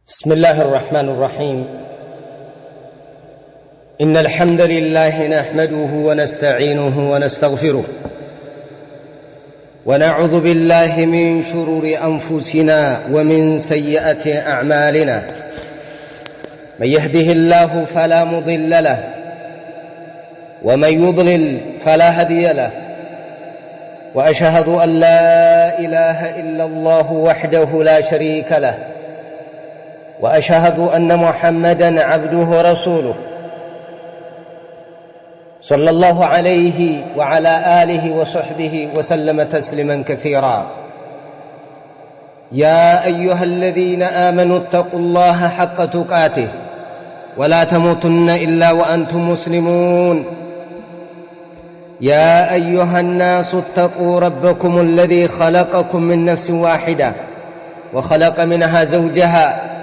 بسم الله الرحمن الرحيم. إن الحمد لله نحمده ونستعينه ونستغفره ونعوذ بالله من شرور أنفسنا ومن سيئات أعمالنا. من يهده الله فلا مضل له ومن يضلل فلا هادي له، وأشهد أن لا إله إلا الله وحده لا شريك له، وأشهد أن محمدًا عبده ورسوله صلى الله عليه وعلى آله وصحبه وسلم تسليمًا كثيرًا. يا أيها الذين آمنوا اتقوا الله حق تقاته ولا تموتن إلا وأنتم مسلمون. يا أيها الناس اتقوا ربكم الذي خلقكم من نفس واحدة وخلق منها زوجها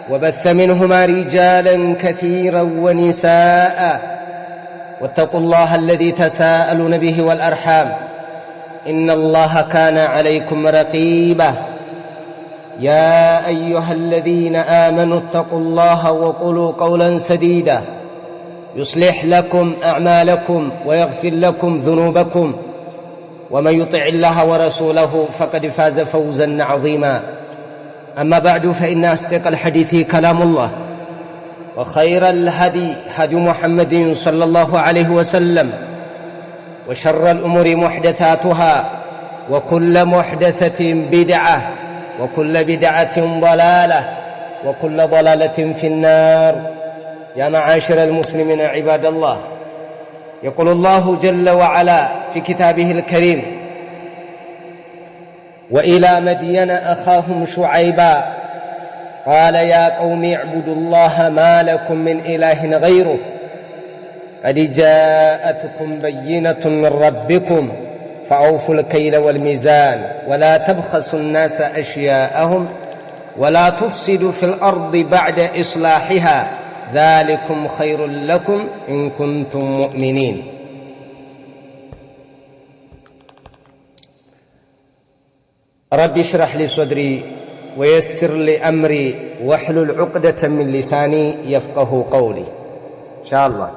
وبث منهما رجالا كثيرا ونساء، واتقوا الله الذي تساءلون به والأرحام إن الله كان عليكم رقيبا. يا أيها الذين آمنوا اتقوا الله وقولوا قولا سديدا يصلح لكم أعمالكم ويغفر لكم ذنوبكم، ومن يطع الله ورسوله فقد فاز فوزا عظيما. أما بعد، فإن أصدق الحديث كلام الله، وخير الهدي هدي محمد صلى الله عليه وسلم، وشر الأمور محدثاتها، وكل محدثة بدعة، وكل بدعة ضلالة، وكل ضلالة في النار. يا معاشر المسلمين عباد الله، يقول الله جل وعلا في كتابه الكريم: وإلى مدين أخاهم شعيبا قال يا قوم اعبدوا الله ما لكم من إله غيره قد جاءتكم بينة من ربكم فأوفوا الكيل والميزان ولا تبخسوا الناس أشياءهم ولا تفسدوا في الأرض بعد إصلاحها ذلكم خير لكم إن كنتم مؤمنين. رب اشرح لي صدري ويسر لي أمري واحلل عقدة من لساني يفقه قولي. إن شاء الله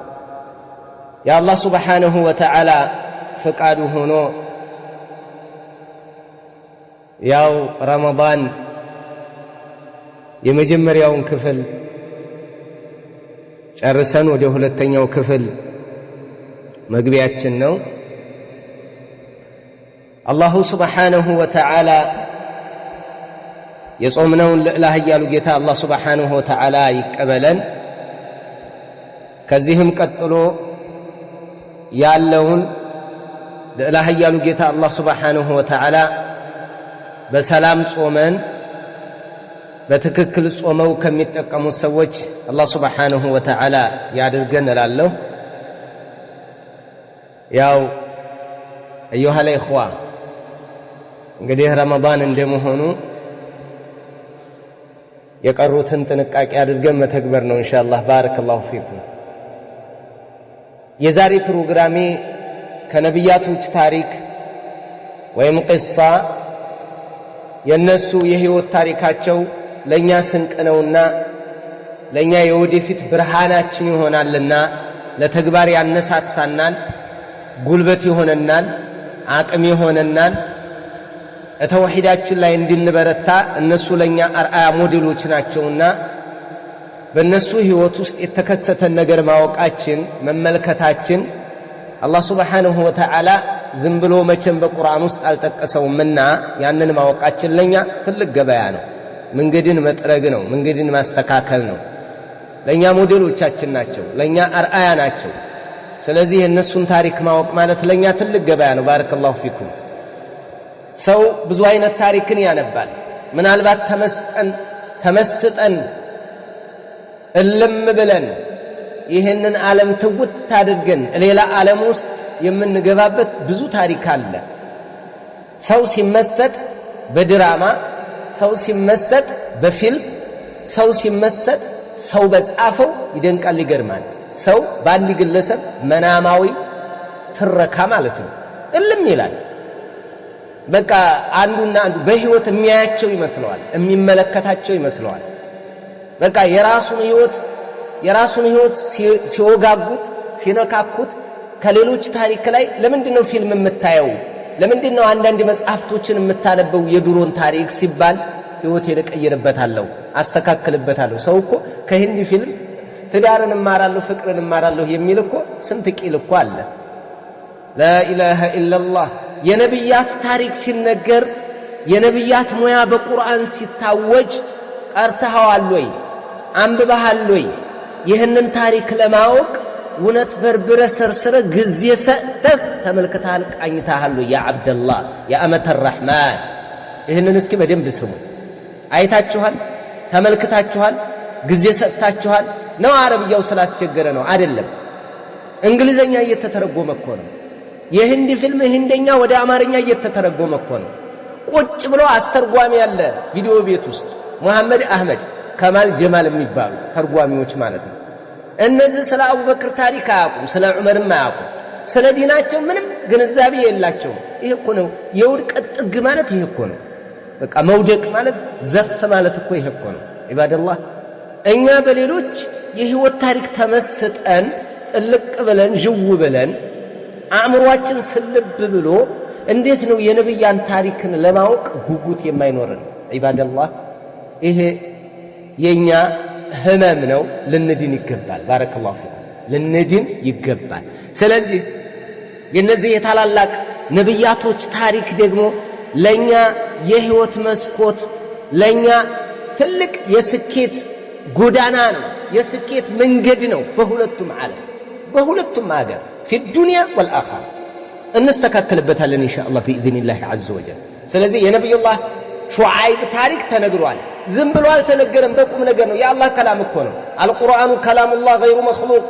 يا الله سبحانه وتعالى فقاده هنا ያው ረመዳን የመጀመሪያውን ክፍል ጨርሰን ወደ ሁለተኛው ክፍል መግቢያችን ነው። አላሁ ስብሓንሁ ወተዓላ የጾምነውን ልዕላ ኃያሉ ጌታ አላህ ስብሓንሁ ወተዓላ ይቀበለን። ከዚህም ቀጥሎ ያለውን ልዕላ ኃያሉ ጌታ አላህ ስብሓንሁ ወተዓላ በሰላም ጾመን በትክክል ጾመው ከሚጠቀሙት ሰዎች አላህ ስብሓንሁ ወተዓላ ያድርገን እላለሁ። ያው አዩሃ ልኢኽዋ፣ እንግዲህ ረመዳን እንደመሆኑ የቀሩትን ጥንቃቄ አድርገን መተግበር ነው ኢንሻአላህ። ባረከላሁ ፊኩም። የዛሬ ፕሮግራሜ ከነቢያቶች ታሪክ ወይም ቅሳ የነሱ የህይወት ታሪካቸው ለኛ ስንቅ ነውና ለኛ የወደፊት ብርሃናችን ይሆናልና ለተግባር ያነሳሳናል፣ ጉልበት ይሆነናል፣ አቅም ይሆነናል። ተውሂዳችን ላይ እንድንበረታ እነሱ ለኛ አርአያ ሞዴሎች ናቸውና በእነሱ ህይወት ውስጥ የተከሰተን ነገር ማወቃችን መመልከታችን አላህ ስብሓንሁ ወተዓላ ዝም ብሎ መቼም በቁርአን ውስጥ አልጠቀሰውምና ያንን ማወቃችን ለኛ ትልቅ ገበያ ነው። መንገድን መጥረግ ነው፣ መንገድን ማስተካከል ነው። ለኛ ሞዴሎቻችን ናቸው፣ ለኛ አርአያ ናቸው። ስለዚህ የእነሱን ታሪክ ማወቅ ማለት ለኛ ትልቅ ገበያ ነው። ባረከላሁ ፊኩም። ሰው ብዙ አይነት ታሪክን ያነባል። ምናልባት ተመስጠን እልም ብለን ይህንን ዓለም ትውት አድርገን ሌላ ዓለም ውስጥ የምንገባበት ብዙ ታሪክ አለ። ሰው ሲመሰጥ በድራማ፣ ሰው ሲመሰጥ በፊልም፣ ሰው ሲመሰጥ ሰው በጻፈው ይደንቃል፣ ይገርማል። ሰው በአንድ ግለሰብ መናማዊ ትረካ ማለት ነው እልም ይላል። በቃ አንዱና አንዱ በህይወት የሚያያቸው ይመስለዋል፣ የሚመለከታቸው ይመስለዋል። በቃ የራሱን ህይወት ሲወጋጉት ሲነካኩት ከሌሎች ታሪክ ላይ ለምንድነው ፊልም የምታየው ለምንድነው አንዳንድ መጽሐፍቶችን የምታነበው የድሮን ታሪክ ሲባል ህይወቴን እቀይርበታለሁ አስተካክልበታለሁ ሰው እኮ ከሂንዲ ፊልም ትዳርን እማራለሁ ፍቅርን እማራለሁ የሚል እኮ ስንት ቂል እኮ አለ لا اله الا الله የነብያት ታሪክ ሲነገር የነብያት ሙያ በቁርአን ሲታወጅ ቀርተሃል ወይ አንብበሃል ወይ ይህንን ታሪክ ለማወቅ እውነት በርብረ ሰርስረ ጊዜ ሰጥተህ ተመልክተሃል ቃኝተሃል ያ አብደላህ ያ አመተ الرحمن ይህንን እስኪ በደንብ ስሙ አይታችኋል ተመልክታችኋል ጊዜ ሰጥታችኋል ነው አረብያው ስላስቸገረ ነው አይደለም እንግሊዘኛ እየተተረጎመ እኮ ነው የሂንዲ ፊልም ህንደኛ ወደ አማርኛ እየተተረጎመ እኮ ነው ቁጭ ብሎ አስተርጓሚ ያለ ቪዲዮ ቤት ውስጥ መሐመድ አህመድ ከማል ጀማል የሚባሉ ተርጓሚዎች ማለት ነው እነዚህ ስለ አቡበክር ታሪክ አያውቁም ስለ ዑመርም አያውቁም ስለ ዲናቸው ምንም ግንዛቤ የላቸውም ይሄ እኮ ነው የውድቀት ጥግ ማለት ይሄ እኮ ነው በቃ መውደቅ ማለት ዘፍ ማለት እኮ ይሄ እኮ ነው ኢባደላህ እኛ በሌሎች የህይወት ታሪክ ተመስጠን ጥልቅ ብለን ጅው ብለን አእምሮአችን ስልብ ብሎ እንዴት ነው የነብያን ታሪክን ለማወቅ ጉጉት የማይኖርን ኢባደላህ ይሄ የኛ ህመም ነው ልንድን ይገባል ባረከላሁ ፊኩም ልንድን ይገባል ስለዚህ የነዚህ የታላላቅ ነብያቶች ታሪክ ደግሞ ለኛ የህይወት መስኮት ለኛ ትልቅ የስኬት ጎዳና ነው የስኬት መንገድ ነው በሁለቱም ዓለም በሁለቱም ሀገር في الدنيا والآخرة እንስተካከልበታለን ኢንሻአላህ باذن الله عز وجل ስለዚህ የነብዩ አላህ ሹዓይብ ታሪክ ተነግሯል ዝም ብሎ አልተነገረም በቁም ነገር ነው የአላህ ከላም እኮ ነው አልቁርአኑ ከላሙላህ غير مخلوق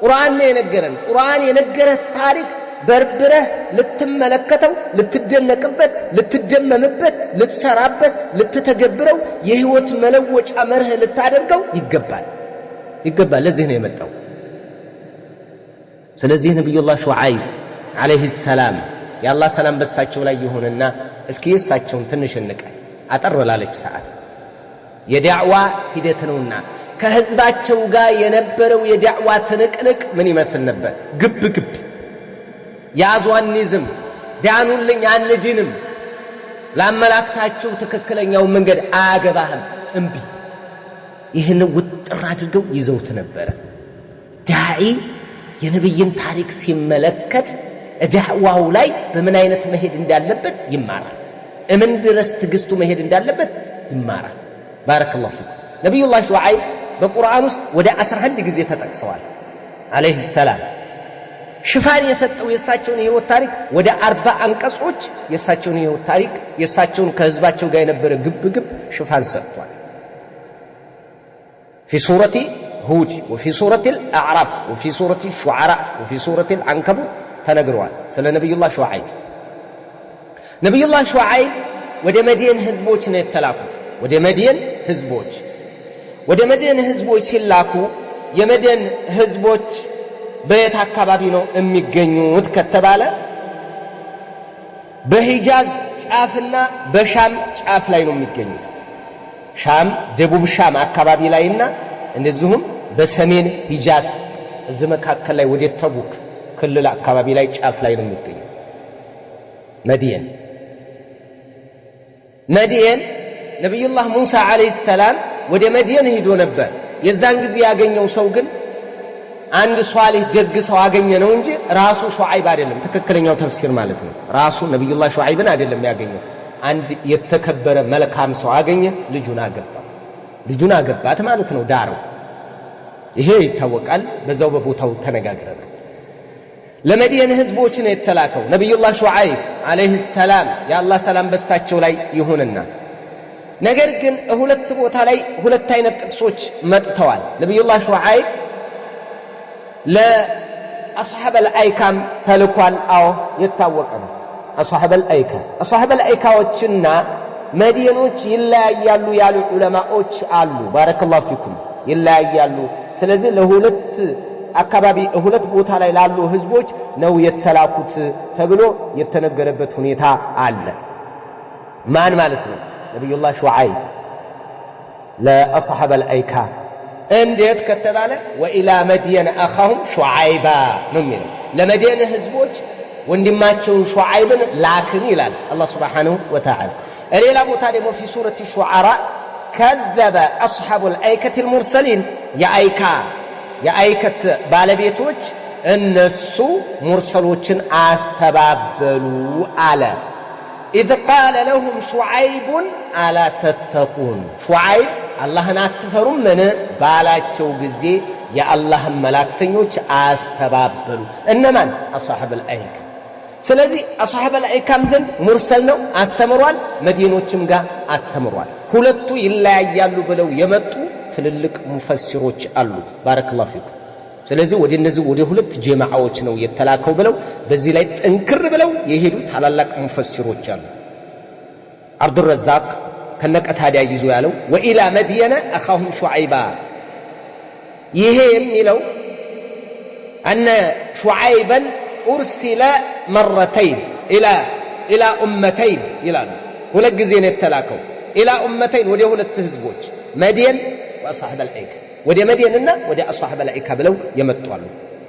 ቁርአን ነው የነገረን ቁርአን የነገረ ታሪክ በርብረህ ልትመለከተው ልትደነቅበት ልትደመምበት ልትሰራበት ልትተገብረው የህይወት መለወጫ መርህ ልታደርገው ይገባል ለዚህ ነው የመጣው ስለዚህ ነብዩላህ ሹዓይብ አለይሂ ሰላም የአላህ ሰላም በሳቸው ላይ ይሁንና እስኪ እሳቸውን ትንሽ እንቀይ አጠር ላለች ሰዓት የዳዕዋ ሂደት ነውና ከህዝባቸው ጋር የነበረው የዳዕዋ ትንቅንቅ ምን ይመስል ነበር ግብ ያዟንይዝም ዳኑልኝ አንድንም ላመላክታቸው ትክክለኛው መንገድ አያገባህም እንቢ ይህን ውጥር አድርገው ይዘውት ነበር ዳዒ የነብይን ታሪክ ሲመለከት ዳዕዋው ላይ በምን አይነት መሄድ እንዳለበት ይማራል እምን ድረስ ትግስቱ መሄድ እንዳለበት ይማራል ባረከላሁ ፊኩም ነብዩላህ ሹዓይብ በቁርአን ውስጥ ወደ 11 ጊዜ ተጠቅሰዋል አለይሂ ሰላም ሽፋን የሰጠው የሳቸውን የህይወት ታሪክ ወደ 40 አንቀጾች የሳቸውን የህይወት ታሪክ የሳቸውን ከህዝባቸው ጋር የነበረ ግብ ሽፋን ሰጥቷል في سورة هود وفي سورة الأعراف وفي سورة الشعراء وفي سورة العنكبوت تنقروا سلا نبي الله شعيب نبي الله شعيب ወደ መዲን ህዝቦች ነው የተላኩት ወደ መዲን ህዝቦች ሲላኩ የመዲን ህዝቦች በየት አካባቢ ነው የሚገኙት ከተባለ በሂጃዝ ጫፍና በሻም ጫፍ ላይ ነው የሚገኙት ሻም ደቡብ ሻም አካባቢ ላይና እንደዚሁም በሰሜን ሂጃዝ እዚህ መካከል ላይ ወደ ተቡክ ክልል አካባቢ ላይ ጫፍ ላይ ነው የሚገኙት መዲን ነብዩላህ ሙሳ አለይሂ ሰላም ወደ መዲን ሄዶ ነበር የዛን ጊዜ ያገኘው ሰው ግን አንድ ሷሊህ ደግ ሰው አገኘ ነው እንጂ ራሱ ሹዓይብ አይደለም ትክክለኛው ተፍሲር ማለት ነው ራሱ ነብዩላህ ሹዓይብን አይደለም ያገኘው አንድ የተከበረ መልካም ሰው አገኘ ልጁን አገባት ማለት ነው ዳረው ይሄ ይታወቃል በዛው በቦታው ተነጋግረናል ለመዲን ህዝቦች ነው የተላከው ነብዩላህ ሹዓይብ አለይሂ ሰላም የአላህ ሰላም በሳቸው ላይ ይሁንና ነገር ግን ሁለት ቦታ ላይ ሁለት አይነት ጥቅሶች መጥተዋል ነብዩላህ ሹዓይብ ለአስሐበ አልአይካም ተልኳል አዎ የታወቀ ነው አስሐበ አልአይካዎችና መዲኖች ይለያያሉ ያሉ ዑለማዎች አሉ ባረከላሁ ፊኩም ይለያያሉ ስለዚህ ለሁለት አካባቢ ሁለት ቦታ ላይ ላሉ ህዝቦች ነው የተላኩት ተብሎ የተነገረበት ሁኔታ አለ ማን ማለት ነው ነብዩላህ ሹዓይብ ለአስሐበ አልአይካ እንዴት ከተባለ ወኢላ መድየን አኻሁም ሹዓይባ ነው የሚለው ለመድየን ህዝቦች ወንድማቸውን ሹዓይብን ላክን ይላል አላህ Subhanahu Wa Ta'ala ሌላ ቦታ ደግሞ في سورة الشعراء كذب أصحاب الأيكة المرسلين የአይከት ባለቤቶች እነሱ ሙርሰሎችን አስተባበሉ አለ إذ قال لهم شعيب ألا تتقون شعيب اللهن أتفرون من بالاچو ጊዜ የአላህን መላእክተኞች አስተባበሉ እነማን አስሐበ አልአይካ ስለዚህ አስሐበ አልአይካም ዘንድ ሙርሰል ነው አስተምሯል መዲኖችም ጋር አስተምሯል ሁለቱ ይለያያሉ ብለው የመጡ ትልልቅ ሙፈሲሮች አሉ ባረከላሁ ፊኩም ስለዚህ ወደ እነዚህ ወደ ሁለት ጀማዓዎች ነው የተላከው ብለው በዚህ ላይ ጥንክር ብለው የሄዱ ታላላቅ ሙፈሲሮች አሉ عبد الرزاق ከነቀታዲያ ይዞ ያለው ወኢላ መድየነ አኻሁም ሹዓይባ ይሄ የሚለው أن شعيبا أرسل مرتين إلى أمتين ይላሉ ሁለት ጊዜ ነው የተላከው إلى أمتين ወደ ሁለት ህዝቦች መድየን وأصحاب الأيكة ወደ መድየንና ወደ አስሐበ አልአይካ ብለው የመጣሉ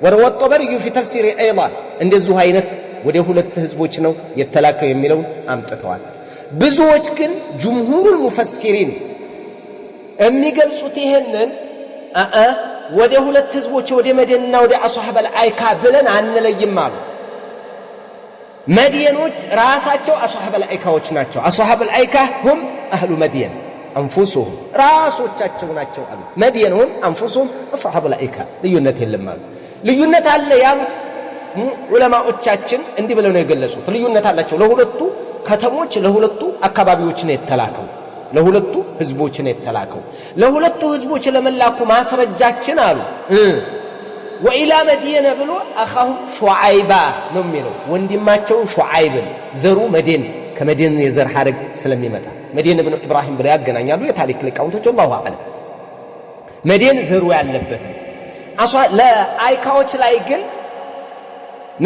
ወረወ الطبري في تفسير ايضا እንደዚህ አይነት ወደ ሁለት ህዝቦች ነው የተላከው የሚለው አምጥተዋል ብዙዎች ግን ጅምሁር ሙፈሲሪን የሚገልጹት ይሄንን ወደ ሁለት ህዝቦች ወደ መድየንና ወደ አስሐበ አልአይካ ብለን አንለይም አሉ መድየኖች ራሳቸው አስሐበ አልአይካዎች ናቸው አስሐበ አልአይካ هم اهل مدين انفسهم ራሶቻቸው ናቸው አሉ መድየንሁም انفسهم አስሐበ አልአይካ ልዩነት የለም አሉ ልዩነት አለ ያሉት ዑለማዎቻችን እንዲህ ብለው ነው የገለጹት ልዩነት አላቸው ለሁለቱ ከተሞች ለሁለቱ አካባቢዎች ነው የተላከው ለሁለቱ ህዝቦች ነው የተላከው ለሁለቱ ህዝቦች ለመላኩ ማስረጃችን አሉ ወኢላ መድየን ብሎ አኻሁም ሹዓይባ ነው የሚለው ወንድማቸው ሹዓይብን ዘሩ መድየን ከመድየን የዘር ሐረግ ስለሚመጣ መድየን ኢብኑ ኢብራሂም ብለው ያገናኛሉ የታሪክ ሊቃውንቶች አላሁ አዕለም መድየን ዘሩ ያለበት ለአይካዎች ላይ ግን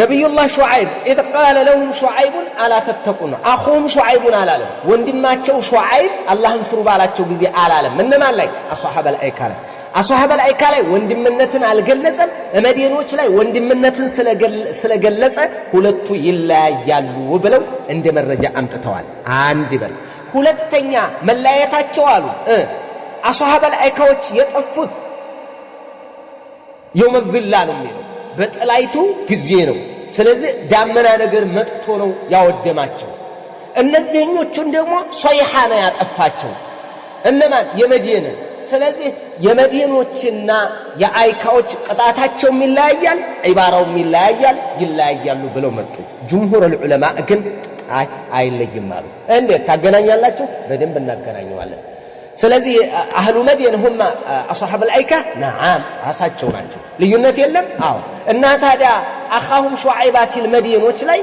ነብዩላህ ሹዓይብ إذ قال لهم شعيب ألا تتقون أخوهم شعيب አላለም ወንድማቸው ሹዓይብ አላህን ፍሩ ባላቸው ጊዜ አላለም እነማን ላይ አስሐበ አልአይካ ላይ አስሐበ አልአይካ ላይ ወንድምነትን አልገለጸም መድየኖች ላይ ወንድምነትን ስለገለጸ ሁለቱ ይለያያሉ ብለው እንደ መረጃ አምጥተዋል አንድ በል ሁለተኛ መለያየታቸው አሉ አስሐበ አልአይካዎች የጠፉት يوم الظل ነው የሚለው በጥላይቱ ጊዜ ነው ስለዚህ ዳመና ነገር መጥቶ ነው ያወደማቸው እነዚህኞቹን ደግሞ ሶይሃ ነው ያጠፋቸው እነማን የመድየን ስለዚህ የመድየኖችና የአይካዎች ቅጣታቸው ይለያያል ዒባራው ይለያያሉ ብለው መጡ ጅምሁር ዑለማ ግን አይለይም አሉ እንዴት ታገናኛላችሁ በደንብ እናገናኘዋለን ስለዚህ አህሉ መድየን هم اصحاب الايكه نعم ራሳቸው ናቸው ልዩነት የለም አዎ እና ታዲያ አኻሁም ሹዓይባ ሲል መድየኖች ላይ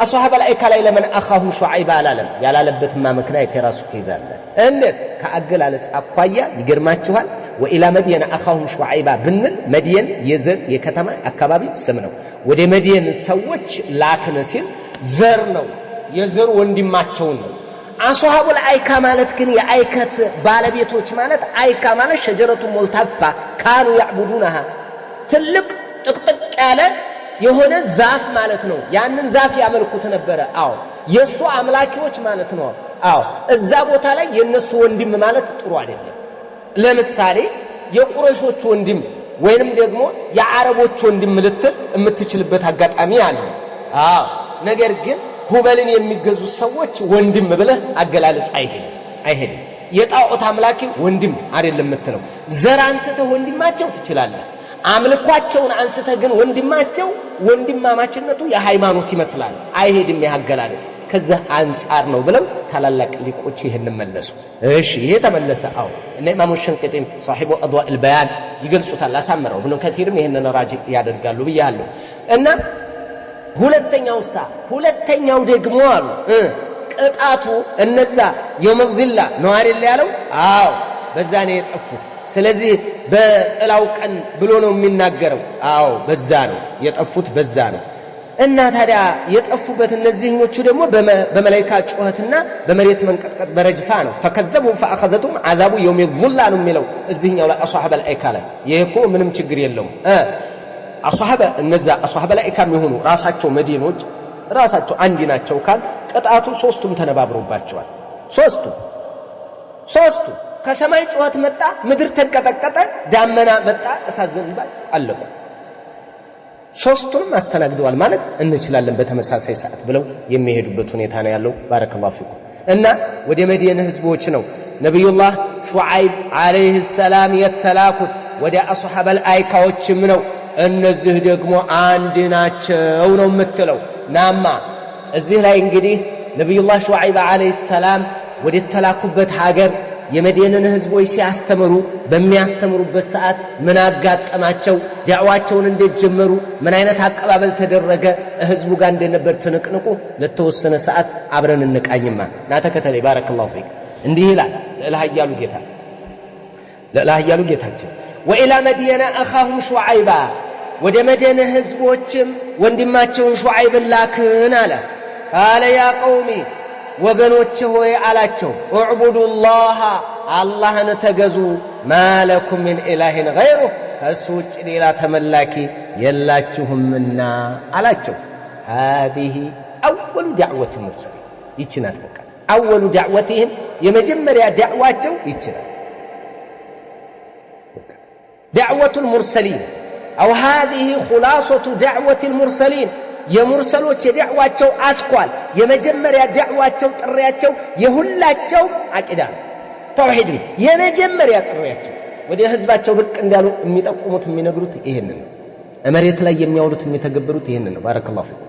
አስሐበ አልአይካ ላይ ለምን አኻሁም ሹዓይባ አላለም ያላለበትማ ምክንያት የራሱ ይዛል እንዴት ከአገላለጽ አኳያ ይገርማችኋል ወኢላ መድየን አኻሁም ሹዓይባ ብንል መድየን የዘር የከተማ አካባቢ ስም ነው ወደ መድየን ሰዎች ላክነ ሲል ዘር ነው የዘር ወንድማቸው ነው አስሐበ አልአይካ ማለት ግን የአይከት ባለቤቶች ማለት አይካ ማለት ሸጀረቱ ሙልተፋ ካኑ ያዕቡዱናها ትልቅ ጥቅጥቅ ያለ የሆነ ዛፍ ማለት ነው ያንን ዛፍ ያመልኩት ነበር አዎ የሱ አምላኪዎች ማለት ነው አዎ እዛ ቦታ ላይ የነሱ ወንድም ማለት ጥሩ አይደለም ለምሳሌ የቁረይሾች ወንድም ወይንም ደግሞ የአረቦች ወንድም ልትል የምትችልበት አጋጣሚ አለ አዎ ነገር ግን ሁበልን የሚገዙ ሰዎች ወንድም ብለህ አገላለጽ አይሄድም የጣዖት አምላኪ ወንድም አይደለም የምትለው ዘር አንስተህ ወንድማቸው ትችላለህ አምልኳቸውን አንስተህ ግን ወንድማቸው ወንድማማችነቱ የሃይማኖት ይመስላል አይሄድም ያገላለጽ ከዛ አንፃር ነው ብለው ታላላቅ ሊቆች ይሄን መለሱ እሺ ይሄ ተመለሰ አው እና ኢማሙ ሸንቀጤም صاحب اضواء البيان ይገልጹታል አሳምረው ብሎ ከፊርም ይሄንን ራጅ ያደርጋሉ ብያለሁ እና ሁለተኛው ደግሞ አሉ ቅጣቱ እነዛ የመዝላ ነው አይደል ያለው አዎ በዛ ነው የጠፉት ስለዚህ በጥላው ቀን ብሎ ነው የሚናገረው አዎ በዛ ነው የጠፉት በዛ ነው እና ታዲያ የጠፉበት እነዚህኞቹ ደግሞ በመላእክት ጩኸትና በመሬት መንቀጥቀጥ በረጅፋ ነው فكذبوا فاخذتهم عذاب يوم الظل ነው የሚለው እዚህኛው ላይ አصحاب الأيكة ላይ ይሄ እኮ ምንም ችግር የለውም እነዛ አصحاب الأيكة የሚሆኑ ራሳቸው መዲኖች ራሳቸው አንድ ናቸው ካል ቅጣቱ ሶስቱም ተነባብሮባቸዋል ሶስቱ ከሰማይ ጩኸት መጣ ምድር ተንቀጠቀጠ ዳመና መጣ እሳት ዘንባል አለቁ ሶስቱንም አስተናግደዋል ማለት እንችላለን በተመሳሳይ ሰዓት ብለው የሚሄዱበት ሁኔታ ነው ያለው ባረከላሁ ፊኩም እና ወደ መዲና ህዝቦች ነው ነብዩላህ ሹዓይብ አለይሂ ሰላም የተላኩት ወደ አስሐበል አይካዎችም ነው እነዚህ ደግሞ አንድ ናቸው ነው የምትለው ናማ እዚህ ላይ እንግዲህ ነብዩላህ ሹዓይብ አለይሂ ሰላም ወደ ተላኩበት ሀገር የመዲናን ህዝቦች ሲያስተምሩ በሚያስተምሩበት ሰዓት ምን አጋጠማቸው ዳዕዋቸውን እንዴት ጀመሩ ምን አይነት አቀባበል ተደረገ ህዝቡ ጋር እንደነበር ተነቅነቁ ለተወሰነ ሰዓት አብረን እንቃኝማ ናተከተለ ባረከላሁ ፊክ እንዲህ ይላል ለላህ ያሉ ጌታችን ወኢላ መዲና አኻሁም ሹዓይባ ወደ መዲና ህዝቦችም ወንድማቸውን ሹዓይብን ላክን አለ قال يا قومي ወገኖች ሆይ አላቸው እዕቡዱላህ አላህን ተገዙ ማለኩም ምን ኢላሂን ገይሩ ከሱ ውጭ ሌላ ተመላኪ የላችሁምና አላቸው هذه اول دعوه المرسلين ይችናት በቃ اول دعوتهم የመጀመሪያ ዳዕዋቸው ይችላል دعوه المرسلين او هذه خلاصه دعوه المرسلين የሙርሰሎች የዳዕዋቸው አስኳል የመጀመሪያ ዳዕዋቸው ጥሪያቸው የሁላቸው አቂዳ ተውሂድ የመጀመሪያ ጥሪያቸው ወደ ህዝባቸው ብቅ እንዳሉ የሚጠቁሙት የሚነግሩት ይሄንን ነው መሬት ላይ የሚያወሩት የሚተገብሩት ይሄንን ነው ባረከላሁ ፊኩም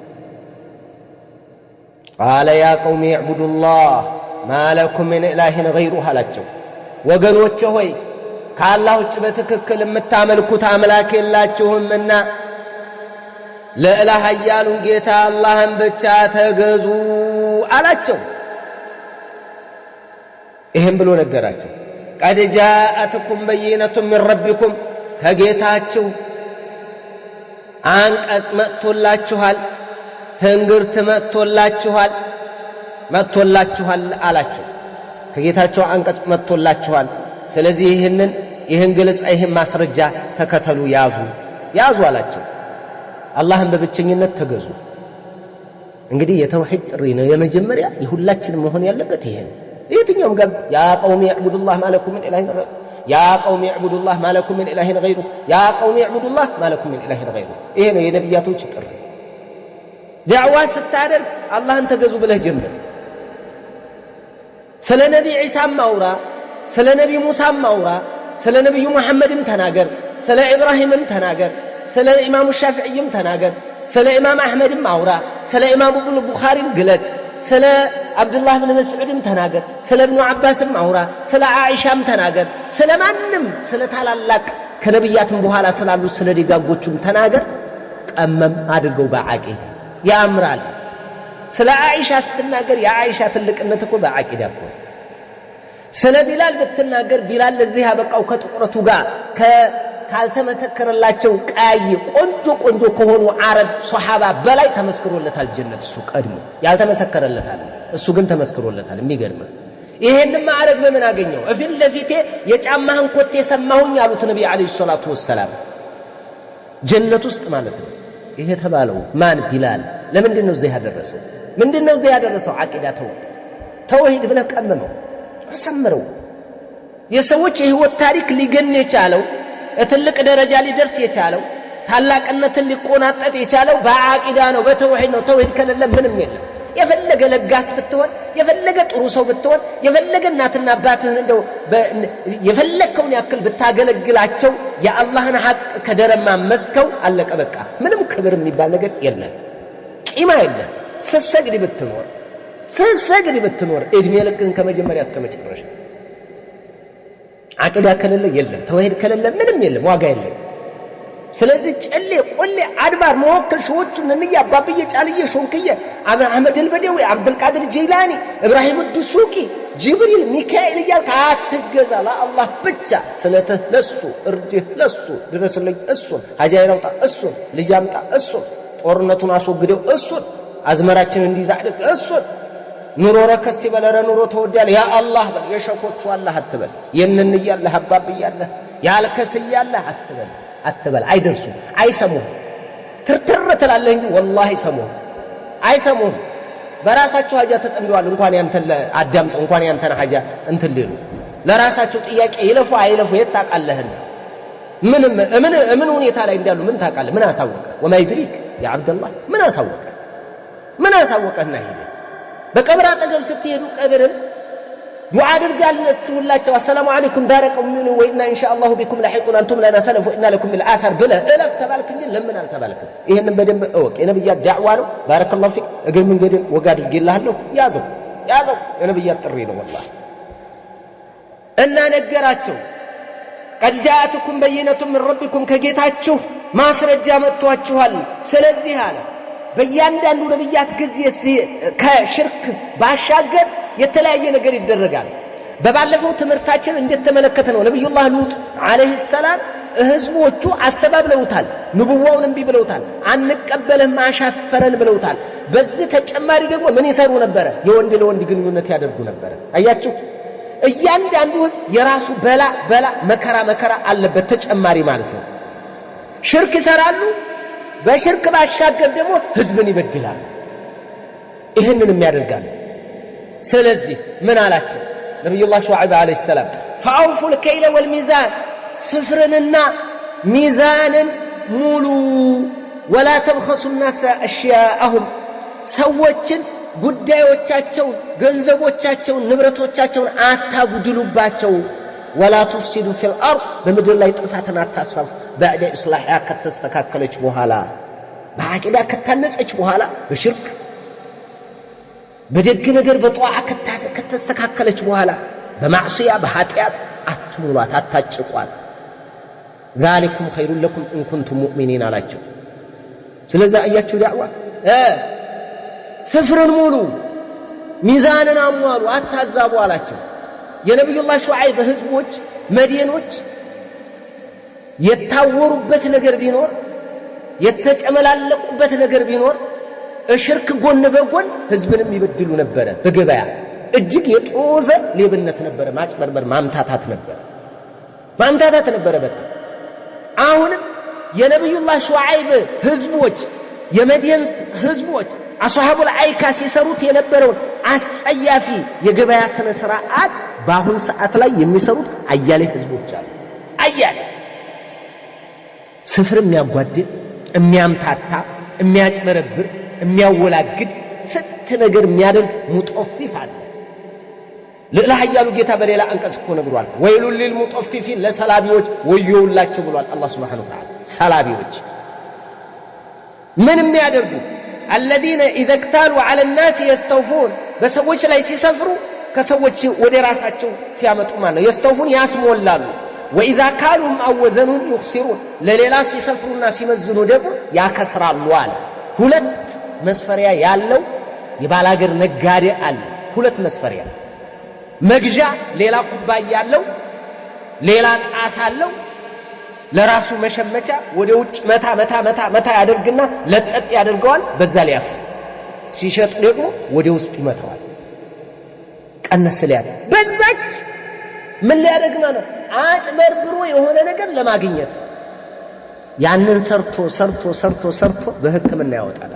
قال يا قوم اعبدوا الله ما لكم من اله غيره አላቸው ወገኖች ሆይ ከአላህ ውጭ በትክክል የምታመልኩት አምላክ የላችሁምና ለኢላህ ያሉን ጌታ አላህን ብቻ ተገዙ አላቸው ይሄን ብሎ ነገራቸው قد جاءتكم بينة من ربكم ከጌታችሁ አንቀጽ መጥቶላችኋል ትንግርት መጥቶላችኋል አላቸው ከጌታችሁ አንቀጽ መጥቶላችኋል ስለዚህ ይሄን ግልጽ ይሄን ማስረጃ ተከተሉ ያዙ አላቸው አላህን በብቸኝነት ተገዙ እንግዲህ የተውሂድ ጥሪ ነው የመጀመሪያ የሁላችንም መሆን ያለበት ይሄ የትኛውም ጋር ያ ቀውም ይዕቡዱላህ ማለኩም ምን ኢላሂን ገይሩ ያ ቀውም ይዕቡዱላህ ማለኩም ምን ኢላሂን ገይሩ ያ ቀውም ይዕቡዱላህ ማለኩም ምን ኢላሂን ገይሩ ይሄ ነው የነብያቶች ጥሪ ዳዕዋ ስታደርግ አላህን ተገዙ ብለህ ጀምር ስለ ነቢ ዒሳ ማውራ ስለ ነቢ ሙሳ ማውራ ስለ ነብዩ መሐመድም ተናገር ስለ ኢብራሂምም ተናገር ስለ ኢማሙ ሻፊዒም ተናገር ስለ ኢማም አህመድም አውራ ስለ ኢማሙ ኢብኑ ቡኻሪም ግለጽ ስለ አብዱላህ ኢብኑ መስዑድም ተናገር ስለ ኢብኑ አባስም አውራ ስለ አኢሻም ተናገር ስለ ማንም ስለ ታላላቅ ከነብያትም በኋላ ስላሉ ስለ ደጋጎቹም ተናገር ቀመም አድርገው በአቂዳ ያምራል ስለ አኢሻ ስትናገር የአኢሻ ትልቅነት እኮ በአቂዳ እኮ ስለ ቢላል ብትናገር ቢላል ለዚህ ያበቃው ከጥቁረቱ ጋር ካልተመሰከረላቸው ቀይ ቆንጆ ከሆኑ አረብ ሱሐባ በላይ ተመስክሮለታል ጀነት እሱ ቀድሞ ያልተመሰከረለታል እሱ ግን ተመስክሮለታል የሚገርም ይሄን ማዕረግ በምን አገኘው እፊት ለፊቴ የጫማህን ኮቴ ሰማሁኝ ያሉት ነብዩ አለይሂ ሰላቱ ወሰለም ጀነት ውስጥ ማለት ነው ይሄ ተባለው ማን ቢላል ለምንድነው እዚህ ያደረሰው አቂዳ ተውሂድ ብለህ ቀመመው አሰምረው የሰዎች የህይወት ታሪክ ሊገን የቻለው ትልቅ ደረጃ ሊደርስ የቻለው ታላቅነትን ሊቆናጠጥ የቻለው በአቂዳ ነው በተውሂድ ነው ተውሂድ ከሌለ ምንም የለም የፈለገ ለጋስ ብትሆን የፈለገ ጥሩ ሰው ብትሆን የፈለገ እናትና አባትህን እንደው የፈለከውን ያክል ብታገለግላቸው የአላህን ሐቅ ከደረማ መስከው አለቀ በቃ ምንም ክብር የሚባል ነገር የለም ቂማ የለም ሰሰግድ ብትኖር እድሜ ልክን ከመጀመሪያ እስከ መጨረሻ አቂዳ ከሌለ የለም ተውሂድ ከሌለ ምንም የለም ዋጋ የለም ስለዚህ ጨሌ ቆሌ አድባር መወከል ሾዎቹን እንያ አባብዬ ጫልዬ ሾንክዬ አህመድ አልበደዊ አብዱል ቃድር ጂላኒ ኢብራሂም አልዱሱቂ ጅብሪል ሚካኤል እያልክ አትገዛ ለአላህ ብቻ ስለትህ ለሱ እርድህ ለሱ ድረስልኝ እሱ ሀጃ ይራውጣ እሱ ልጅ አምጣ እሱ ጦርነቱን አስወግደው እሱን አዝመራችን እንዲዛድቅ እሱን ኑሮ ረከስ ይበለረ ኑሮ ተወዳለ ያ አላህ በል የሸኮቹ አላህ አትበል የነን ይያለህ አባብ ይያለህ ያልከስ ይያለህ አትበል አይደርሱም አይሰሙም ትርትር ትላለህ እንጂ ወላሂ አይሰሙም በራሳቸው ሀጃ ተጠምደዋል እንኳን ያንተን አዳምጥ እንኳን ያንተን ሀጃ እንትን ሊሉ ለራሳቸው ጥያቄ ይለፉ አይለፉ የታቃለህና ምን ሁኔታ ላይ እንዳሉ ምን ታቃለህ ምን አሳወቀ ወማ ይድሪክ ያ አብደላህ ምን አሳወቀና ይሄ በቀብር አጠገብ ስትሄዱ ቀብርን ዱዓ አድርጋላችሁላቸው አሰላሙ አለይኩም ዳረቀውም ወይና ኢንሻአላሁ ቢኩም ላሂቁን አንቱም ለና ሰለፍ ወኢና ለኩም بالآثار ብለ እለፍ ተባልክ እንጂ ለምን አልተባልክም ይሄንን በደንብ እወቅ የነብያት ዳዕዋ ነው ባረከላሁ ፊክ እግር መንገድን ወጋ አድርጌልሃለሁ ያዘው የነብያት ጥሪ ነው والله እና ነገራቸው قد جاءتكم بينة من ربكم ከጌታችሁ ማስረጃ መጥቷችኋል ስለዚህ አለ በእያንዳንዱ ነብያት ጊዜ ከሽርክ ባሻገር የተለያየ ነገር ይደረጋል በባለፈው ትምህርታችን እንደተመለከተነው ነብዩላህ ሉጥ አለይሂ ሰላም ህዝቦቹ አስተባብለውታል ንቡዋውን እንቢ ብለውታል አንቀበልህም አሻፈረን ብለውታል በዚህ ተጨማሪ ደግሞ ምን ይሰሩ ነበር የወንድ ለወንድ ግንኙነት ያደርጉ ነበር አያችሁ እያንዳንዱ የራሱ በላ መከራ አለበት ተጨማሪ ማለት ነው ሽርክ ይሰራሉ በሽርክ ባሻገር ደግሞ ህዝብን ይበድላሉ ይሄንንም ያደርጋሉ ስለዚህ ምን አላቸው ነብዩላህ ሹዓይብ አለይሂ ሰላም فاوفوا الكيل والميزان ስፍርንና ሚዛንን ሙሉ ولا تبخسوا الناس اشياءهم ሰዎችን ጉዳዮቻቸውን ገንዘቦቻቸውን ንብረቶቻቸውን አታጉድሉባቸው ولا تفسدوا في الارض በምድር ላይ ጥፋትን አታስፋፉ بعد اصلاحها ከተስተካከለች በኋላ በአቂዳ ከታነጸች በኋላ በሽርክ በደግ ነገር በጧዓ ከተስተካከለች በኋላ በማዕሲያ በኃጢአት አትሙሏት አታጭቋት ذلكم خير لكم ان كنتم مؤمنين አላቸው ስለዚህ አያችሁ ዳዕዋ ስፍርን ሙሉ ሚዛንን አሟሉ አታዛቡ አላቸው የነብዩላህ ሹዓይብ ህዝቦች መዲኖች የታወሩበት ነገር ቢኖር የተጨመላለቁበት ነገር ቢኖር እሽርክ ጎን በጎን ህዝብንም ይበድሉ ነበር በገበያ እጅግ የጦዘ ሌብነት ነበር ማጭበርበር ማምታታት ነበር በጣም አሁንም የነብዩላህ ሹዓይብ ህዝቦች የመዲን ህዝቦች አስሐቡል አይካ ሲሰሩት የነበረው አስጸያፊ የገበያ ስነ ስርዓት በአሁን ሰዓት ላይ የሚሰሩት አያሌ ህዝቦች አሉ አያሌ ስፍር የሚያጓድል የሚያምታታ የሚያጭበረብር የሚያወላግድ ስንት ነገር የሚያደርግ ሙጠፊፍ አለ ለላህያሉ ጌታ በሌላ አንቀጽ እኮ ነግሯል ወይሉል ሊልሙጠፊፊን ለሰላቢዎች ወዮላቸው ብሏል አላህ Subhanahu Wa Ta'ala ሰላቢዎች ምን የሚያደርጉ الذين اذا اكتالوا على الناس يستوفون በሰዎች ላይ ሲሰፍሩ ከሰዎች ወደ ራሳቸው ሲያመጡ ማለት ነው يستوفون ያስሞላሉ واذا كالهم او وزنهم يخسرون ለሌላ ሲሰፍሩና ሲመዝኑ ደግሞ ያከስራሉ አለ ሁለት መስፈሪያ ያለው የባላገር ነጋዴ አለ ሁለት መስፈሪያ መግዣ ሌላ ኩባያ ያለው ሌላ ጣሳ አለው ለራሱ መሸመቻ ወደ ውጭ መታ ያደርግና ለጠጥ ያደርገዋል በዛ ላይ ያፍስ ሲሸጥ ደግሞ ወደ ውስጥ ይመታዋል ቀነስ ሊያደ በዛች ምን ሊያደርግ ማለት አጭበርብሮ የሆነ ነገር ለማግኘት ያንን ሰርቶ በህክምና ያወጣል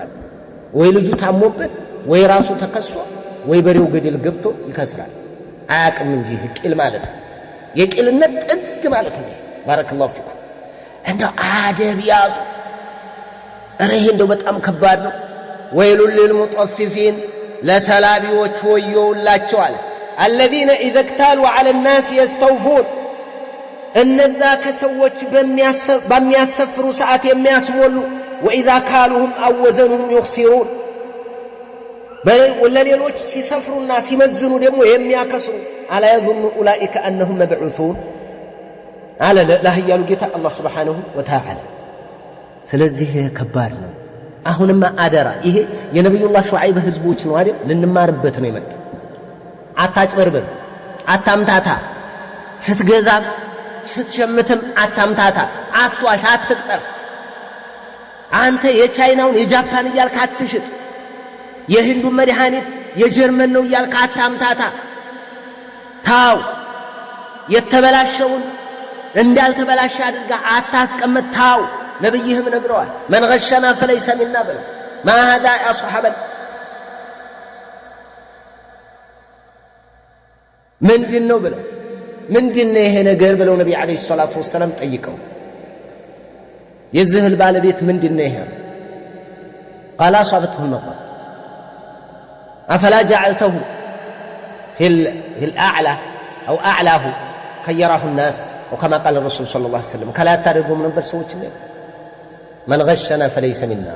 ወይ ልጁ ታሞበት ወይ ራሱ ተከሶ ወይ በሬው ገደል ገብቶ ይከስራል አያቅም እንጂ ቂል ማለት የቂልነት ጥግ ማለት ነው ባረከላሁ ፊኩም እንደው አደብ ያዙ ረህ እንደው በጣም ከባድ ነው ወይሉል ሊልሙጠፊፊን ለሰላቢዎች ወዮላቸው አለ الذين اذا اكتالوا على الناس يستوفون እነዛ ከሰዎች በሚያሰፍሩ ሰዓት የሚያስሞሉ واذا كالوهم او وزنهم يخسرون ወለሌሎች ሲሰፍሩና ሲመዝኑ ደግሞ የሚያከስሩ አላ يظن اولئك انهم مبعوثون على لا هيالو ጌታ አላህ Subhanahu Wa Ta'ala ስለዚህ ከባድ ነው አሁንማ አደራ ይሄ የነብዩላህ ሹዓይብ ህዝቦች ነው አይደል ልንማርበት ነው የመጣ አታጭበርበር አታምታታ ስትገዛም ስትሸምትም አታምታታ አትዋሽ አትቅጠፍ አንተ የቻይናውን የጃፓን እያልክ አትሽጥ። የህንዱን መድኃኒት የጀርመን ነው እያልክ አታምታታ። ታው የተበላሸውን እንዳልተበላሸ አድርጋ አታስቀምጥ። ታው ነብይህም ነግረዋል። መን ገሸና ፈለይሰ ሚና ብለው ማ ሃዛ ያ ሶሐበን ምንድነው ብለው ምንድነው ይሄ ነገር ብለው ነብይ አለይሂ ሰላቱ ወሰለም ጠይቀው የዝህል ባለቤት ምንድነው ይሄ قال اصابته المطر افلا جعلته في الاعلى او اعلاه خيره الناس وكما قال الرسول صلى الله عليه وسلم كلا ترجم نبر سوچ من غشنا فليس منا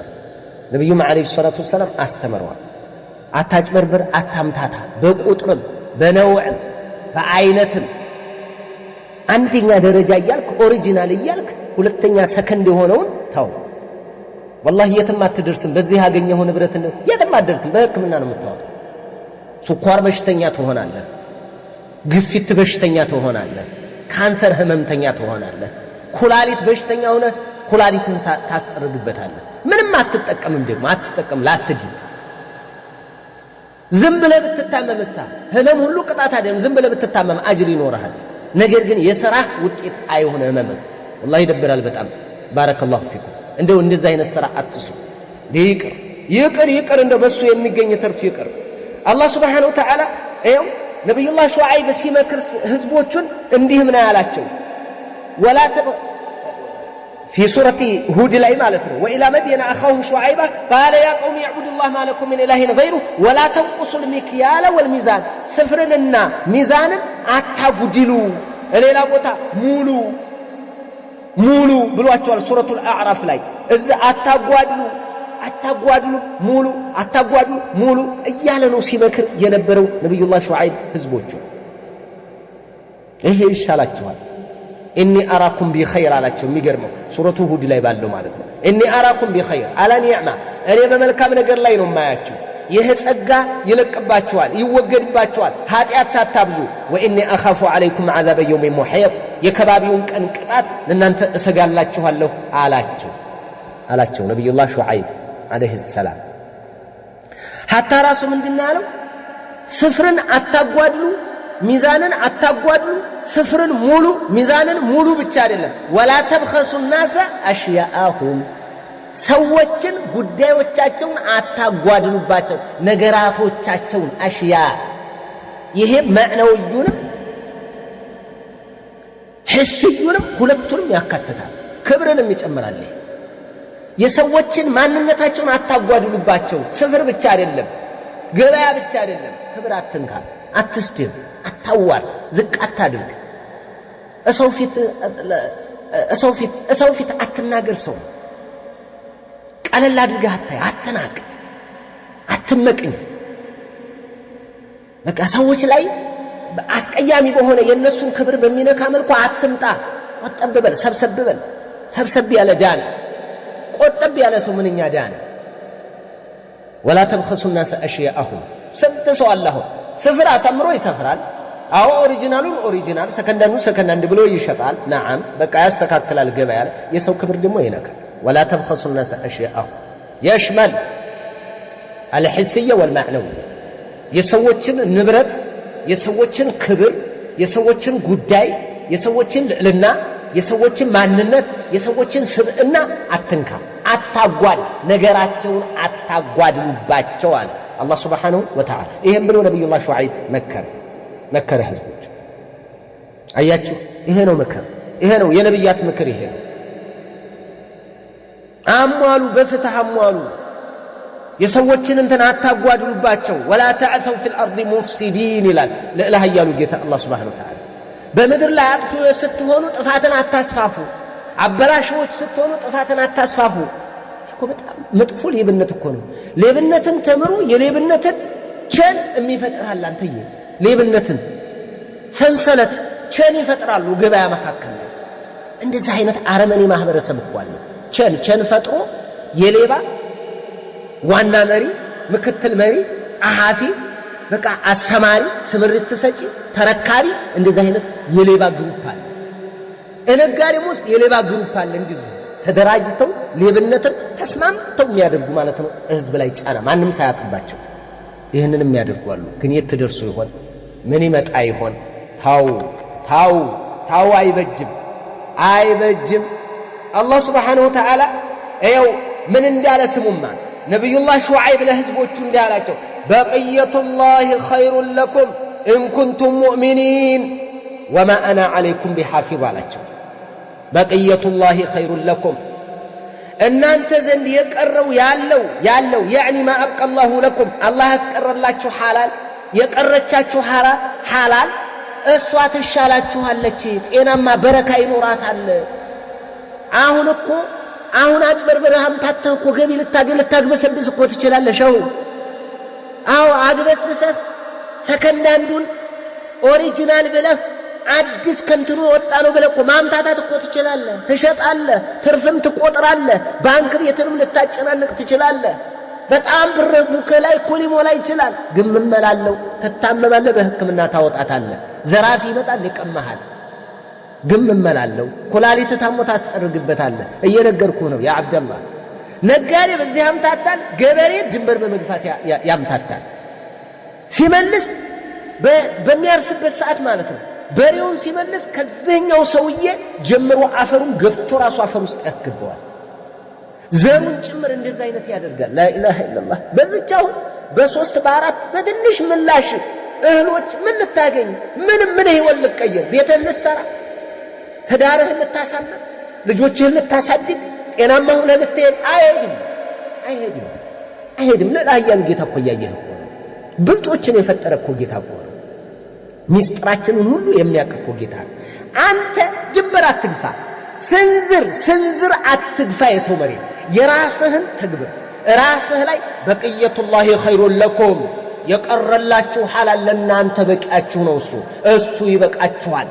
ነብዩ አለይሂ ሰላቱ ወሰለም አስተምረዋል። አታጭበርብር፣ አታምታታ፣ በቁጥርም በነውዕም በአይነትም አንደኛ ደረጃ እያልክ ኦሪጂናል እያልክ ሁለተኛ ሰከንድ የሆነውን ተው። والله የትም አትደርስም። በዚህ ያገኘው ንብረት ነው የትም አትደርስም። በህክምና ነው የምታወጣው። ስኳር በሽተኛ ትሆናለህ፣ ግፊት በሽተኛ ትሆናለህ፣ ካንሰር ህመምተኛ ትሆናለህ። ኩላሊት በሽተኛ ሆነ ኩላሊትን ታስጠርግበታለህ። ምንም አትጠቀምም፣ ደግሞ አትጠቀም ላትድን። ዝም ብለህ ብትታመምሳ ህመም ሁሉ ቅጣት አይደለም። ዝም ብለህ ብትታመም አጅር ይኖርሃል። ነገር ግን የሥራህ ውጤት አይሆነ ህመም والله ይደብራል በጣም። ባረከላሁ ፊኩም። እንደው እንደዛ አይነት ሥራ አትስሩ። ይቅር እንደው በሱ የሚገኝ ትርፍ ይቅር። አላህ Subhanahu Wa Ta'ala ይኸው ነብዩላህ ሹዓይብ ሲመክር ህዝቦቹን እንዲህ ምን ያላቸው ወላ في سورة هود لا مالته وإلى مدين أخاهم شعيبا قال يا قوم اعبدوا الله ما لكم من إله غيره ولا تنقصوا المكيال والميزان سفرنا ميزانا أتعجلوا إلى بوتا مولو بلواتشوال سورة الأعراف لاي إذا أتعجلوا مولو إيالا نسيبكر ينبروا نبي الله شعيب هزبوتشو إيه إشالاتشوال إني أراكم بخير على شو ميجرمو سورة هود لا يبالو مالتو إني أراكم بخير على نعمة أنا بملكام نجر لا ينوم ما يأتشو يهسقى يلك باتشوال يوجد باتشوال هات أتابزو وإني أخاف عليكم عذاب يوم محيط يكبابيون كان كتات لأن أنت سجال لا تشوال له على شو نبي الله شعيب عليه السلام حتى راسه من دنالو سفرن أتابوادلو ميزانا أتابوادلو سفرن مولو ميزانا مولو بتشارلهم ولا تبخسوا الناس أشياءهم سوتشن ጉዳዮቻቸውን አታጓድሉባቸው ነገራቶቻቸውን አሽያ ይሄ ማዕናውዩንም ህስዩንም ሁለቱንም ያካትታል ክብርንም ይጨምራል የሰዎችን ማንነታቸውን አታጓድሉባቸው ስፍር ብቻ አይደለም ገበያ ብቻ አይደለም ክብር አትንካ አትስደብ አታዋር ዝቅ አታድርግ እሰው ፊት አትናገር ሰው ቀለል አድርገህ አትናቅ አትመቅኝ በቃ ሰዎች ላይ አስቀያሚ በሆነ የነሱን ክብር በሚነካ መልኩ አትምጣ ወጠብበል ሰብሰብ ያለ ዳን ቆጠብ ያለ ሰው ምንኛ ዳን ولا تبخسوا الناس اشياءهم ሰው አላህ ስፍራ አሳምሮ ይሰፍራል አው ኦሪጂናል ሰከንዳንድ ብሎ ይሸጣል نعم በቃ ያስተካክላል ገበያ የሰው ክብር ደግሞ ይነካል ولا تبخسوا الناس اشياءهم يشمل الحسيه والمعنويه የሰዎችን ንብረት የሰዎችን ክብር የሰዎችን ጉዳይ የሰዎችን ልዕልና የሰዎችን ማንነት የሰዎችን ስብዕና አትንካ አታጓድ ነገራቸውን አታጓድሉባቸው አለ አላህ Subhanahu Wa Ta'ala ይሄን ብሎ ነብዩላህ ሹዓይብ መከረ ህዝቦች አያችሁ ይሄ ነው መከረ ይሄ ነው የነብያት ምክር ይሄ ነው አሟሉ በፍትህ አሟሉ የሰዎችን እንትን አታጓድሉባቸው ولا تعثوا في الارض مفسدين ይላል ለኢላህ ያሉ ጌታ አላህ Subhanahu Wa Ta'ala በመድር ላይ አጥፉ ስትሆኑ ጥፋትን አታስፋፉ አበላሽዎች ስትሆኑ ጥፋትን አታስፋፉ እኮ በጣም መጥፎ ሌብነት እኮ ነው ሌብነትን ተምሩ የሌብነትን ቸን የሚፈጥራል አንተዬ ሌብነትን ሰንሰለት ቸን ይፈጥራሉ ገበያ መካከል እንደዚህ አይነት አረመኔ ማህበረሰብ እኮ አለ ቸን ፈጥሮ የሌባ ዋና መሪ ምክትል መሪ ጸሐፊ በቃ አሰማሪ ስምርት ተሰጪ ተረካሪ እንደዚህ አይነት የሌባ ግሩፕ አለ እነጋዴም ውስጥ የሌባ ግሩፕ አለ እንጂ ተደራጅተው ሌብነትን ተስማምተው የሚያደርጉ ማለት ነው ህዝብ ላይ ጫና ማንም ሳያጥባቸው ይህንን የሚያደርጉ ግን የት ደርሶ ይሆን ምን ይመጣ ይሆን ታው አይበጅም አላህ Subhanahu Wa Ta'ala አየው ምን እንዳለ ስሙማ ነብዩላህ ሹዓይብ ለህዝቦቹ እንዳላቸው በቂየቱላሂ ኸይሩን ለኩም ኢን ኩንቱም ሙእሚኒን ወማ አና አለይኩም ቢሐፊዝ አላቸው በቂየቱላሂ ኸይሩን ለኩም እናንተ ዘንድ የቀረው ያለው يعني ما ابقى الله لكم الله ያስቀረላችሁ ሐላል የቀረቻችሁ ሐላል እሷ ትሻላችኋለች ጤናማ በረካ ይኖራታል አሁን አጭበርብረህ አምታተህ እኮ ገቢ ልታግበሰብስ እኮ ትችላለህ ሸው አግበስብሰህ ሰከንዳንዱን ኦሪጂናል ብለህ አዲስ ከንትኑ ወጣ ነው ብለህ እኮ ማምታታት እኮ ትችላለህ ትሸጣለህ ትርፍም ትቆጥራለህ ባንክ ቤትንም ልታጨናንቅ ትችላለህ በጣም ብርህ ቡክ ላይ እኮ ሊሞላ ይችላል ግን ምን መላለው ተታመማለህ በህክምና ታወጣታለህ ዘራፊ ይመጣል ይቀማሃል ግን ምን መላለው ኩላሊት ታሞ ታስጠርግበታለህ እየነገርኩህ ነው ያ አብደላህ ነጋዴ በዚህ አምታታል ገበሬ ድንበር በመግፋት ያምታታል ሲመልስ በሚያርስበት ሰዓት ማለት ነው በሬውን ሲመልስ ከዚህኛው ሰውዬ ጀምሮ አፈሩን ገፍቶ ራሱ አፈር ውስጥ ያስገባዋል ዘሩን ጭምር እንደዛ አይነት ያደርጋል لا اله الا الله በዝቻው በ3 በ4 በትንሽ ምላሽ እህሎች ምን ልታገኝ ምን ይወልቅ ቀየር ቤተን ልትሰራ ተዳረህን ልታሳምር ልጆችህን ልታሳድግ ጤናማ ሆነህ ልትሄድ አይሄድም ለዳያን ጌታ እኮ ያየህ እኮ ብልጦችን የፈጠረ እኮ ጌታ እኮ ሚስጥራችንን ሁሉ የሚያውቅ እኮ ጌታ አንተ ጅብር አትግፋ ስንዝር አትግፋ የሰው መሬት የራስህን ተግብር ራስህ ላይ በቂየቱላሂ ኸይሩን ለኩም የቀረላችሁ ሐላል ለናንተ በቂያችሁ ነው እሱ ይበቃችኋል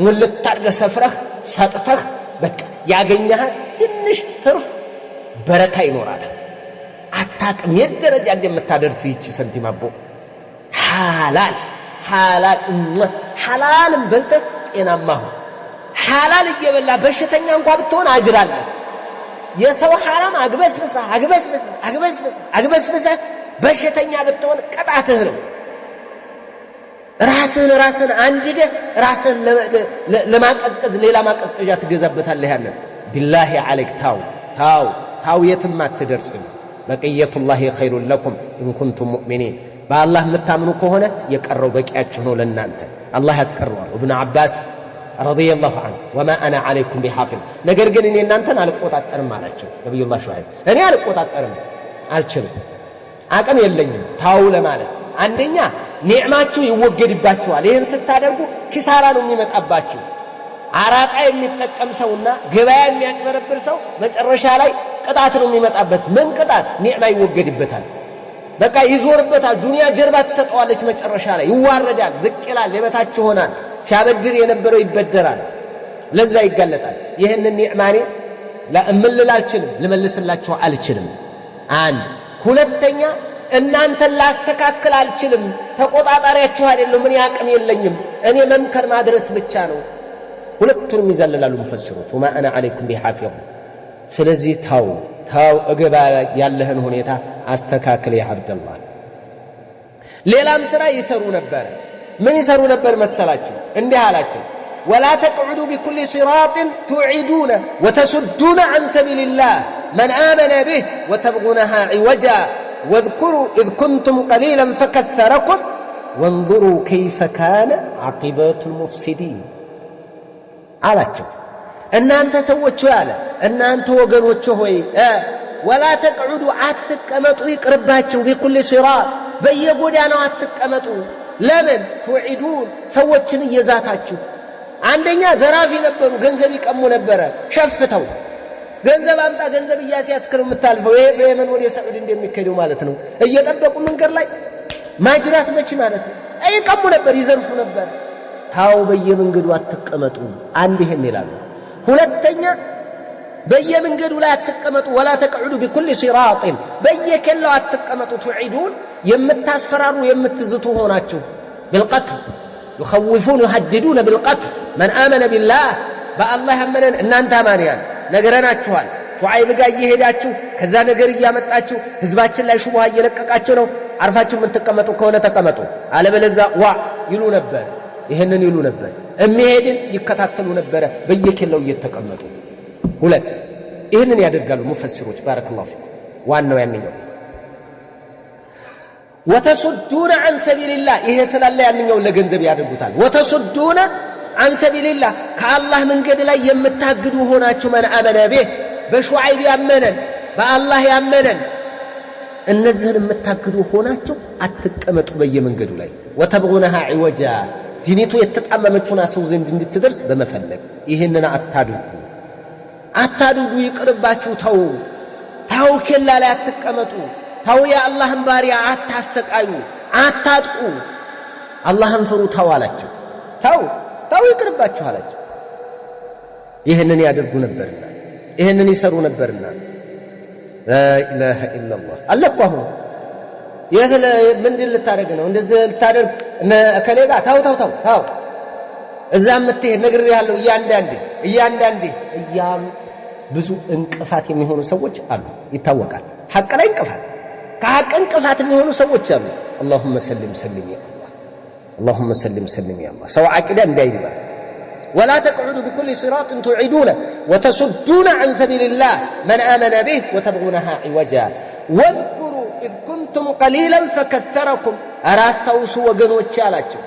ሙልት አድርገህ ሰፍረህ ሰጥተህ በቃ ያገኘህ ትንሽ ትርፍ በረካ ይኖራታል አታቅም የደረጃ እንደምታደርስ ይቺ ሰንቲም አቦ ሐላልም በልተህ ጤናማ ሁን ሐላል እየበላ በሽተኛ እንኳን ብትሆን አጅራለህ የሰው ሐራም አግበስብሰህ በሽተኛ ብትሆን ቀጣትህ ነው ራስን አንድደህ ራስን ለማቀዝቀዝ ሌላ ማቀዝቀዣ ትገዛበታለህ ያንን ቢላሂ አለክ ታው የትም አትደርስም በቂየቱላሂ ኸይሩን ለኩም ኢን ኩንቱም ሙእሚኒን በአላህ የምታምኑ ከሆነ የቀረው በቂያችሁ ነው ለእናንተ አላህ ያስቀረዋል ኢብኑ አባስ ረዲየላሁ ዐንሁ ወማ አና አለይኩም ቢሐፊዝ ነገር ግን እኔ እናንተን አልቆጣጠርም አላቸው ነብዩላህ ሹዓይብ እኔ አልቆጣጠርም አልችልም አቅም የለኝም ታው ለማለት አንደኛ ኒዕማችሁ ይወገድባችኋል ይሄን ስታደርጉ ኪሳራ ነው የሚመጣባችሁ አራጣ የሚጠቀም ሰውና ገበያ የሚያጭበረብር ሰው መጨረሻ ላይ ቅጣት ነው የሚመጣበት ምን ቅጣት ኒዕማ ይወገድበታል በቃ ይዞርበታል ዱንያ ጀርባ ተሰጠዋለች መጨረሻ ላይ ይዋረዳል ዝቅ ይላል የበታች ሆናል ሲያበድር የነበረው ይበደራል ለዛ ይጋለጣል ይሄንን ኒዕማኔ ለምልላልችልም ልመልስላችሁ አልችልም አንድ ሁለተኛ እናንተን ላስተካክል አልችልም ተቆጣጣሪያችሁ አይደለም ምን ያቅም የለኝም እኔ መምከር ማድረስ ብቻ ነው ሁለቱንም ይዘልላሉ ሙፈሲሮች وما انا عليكم بحافظ ስለዚህ ታው እገባ ያለህን ሁኔታ አስተካክል ያ አብደላህ ሌላም ስራ ይሰሩ ነበር ምን ይሰሩ ነበር መሰላችሁ እንዲህ አላችሁ ولا تقعدوا بكل صراط توعدون وتصدون عن سبيل الله من آمن به وتبغونها عوجا واذكروا إذ كنتم قليلا فكثركم وانظروا كيف كان عاقبة المفسدين አላችሁ እናንተ ሰዎች ያለ እናንተ ወገኖች ሆይ ولا تقعدوا አትቀመጡ ይቅርባችሁ بكل صراط በየጎዳናው አትቀመጡ ለምን توعدون ሰዎችን እየዛታችሁ አንደኛ ዘራፊ ነበሩ ገንዘብ ይቀሙ ነበር ሸፍተው ገንዘብ አምጣ ገንዘብ እያስያስከሩ የምታልፈው ይሄ በየመን ወደ ሳዑዲ እንደሚከደው ማለት ነው እየጠበቁ መንገር ላይ ማጅራት መቺ ማለት ነው አይቀሙ ነበር ይዘርፉ ነበር ታው በየመንገዱ አትቀመጡ አንድ ይሄን ይላል ሁለተኛ በየመንገዱ ላይ አትቀመጡ ولا تقعدوا بكل صراط በየከለው አትቀመጡ توعدون የምታስፈራሩ የምትዝቱ ሆናችሁ بالقتل يخوفون يهددون بالقتل من آمن بالله بالله امنن እናንተ አማንያን ነገረናችኋል ሹዓይብ ጋር እየሄዳችሁ ከዛ ነገር እያመጣችሁ ህዝባችን ላይ ሹብሃ እየለቀቃችሁ ነው አርፋችሁ ምን ተቀመጡ ከሆነ ተቀመጡ አለበለዚያ ዋ ይሉ ነበር ይሄንን ይሉ ነበር እሚሄድን ይከታተሉ ነበር በየከለው እየተቀመጡ ሁለት ይሄንን ያደርጋሉ ሙፈሲሮች ባረከላሁ ፊኩም ዋናው ያንኛው وتصدون عن سبيل الله ይሄ ስላለ ያንኛው ለገንዘብ ያደርጉታል وتصدون عن سبيل الله ከአላህ መንገድ ላይ የምታግዱ ሆናችሁ ማን አመነ به በሹዓይብ ያመነን በአላህ ያመነን እነዚህን የምታግዱ ሆናችሁ አትቀመጡ በየመንገዱ ላይ وتبغونها عوجا ዲኒቱ የተጣመመችውና ሰው ዘንድ እንድትደርስ በመፈለግ ይሄንን አታድርጉ ይቅርባችሁ ተው ከላ ላይ አትቀመጡ ተው የአላህን ባሪያ አታሰቃዩ አታጥቁ አላህን ፍሩ ተው አላችሁ ተው ይቅርባችሁ አላችሁ ይሄንን ያደርጉ ነበርና ይሄንን ይሰሩ ነበርና لا اله الا الله አለኳሁ የህለ ምንድን ልታደርግ ነው እንደዚህ ልታደርግ ከሌጋ ተው እዛም ምትሄድ ነግሬሃለሁ እያንዳንዴ እያሉ ብዙ እንቅፋት የሚሆኑ ሰዎች አሉ ይታወቃል ሐቅ ላይ እንቅፋት ከሐቅ እንቅፋት የሚሆኑ ሰዎች አሉ اللهم سلم يا الله اللهم سلم يا الله سواء عقيده እንዳይባ ولا تقعدوا بكل صراط تعيدون وتصدون عن سبيل الله من آمن به وتبغونها عوجا واذكروا إذ كنتم قليلا فكثركم أراستوسوا وقنوش አላችሁ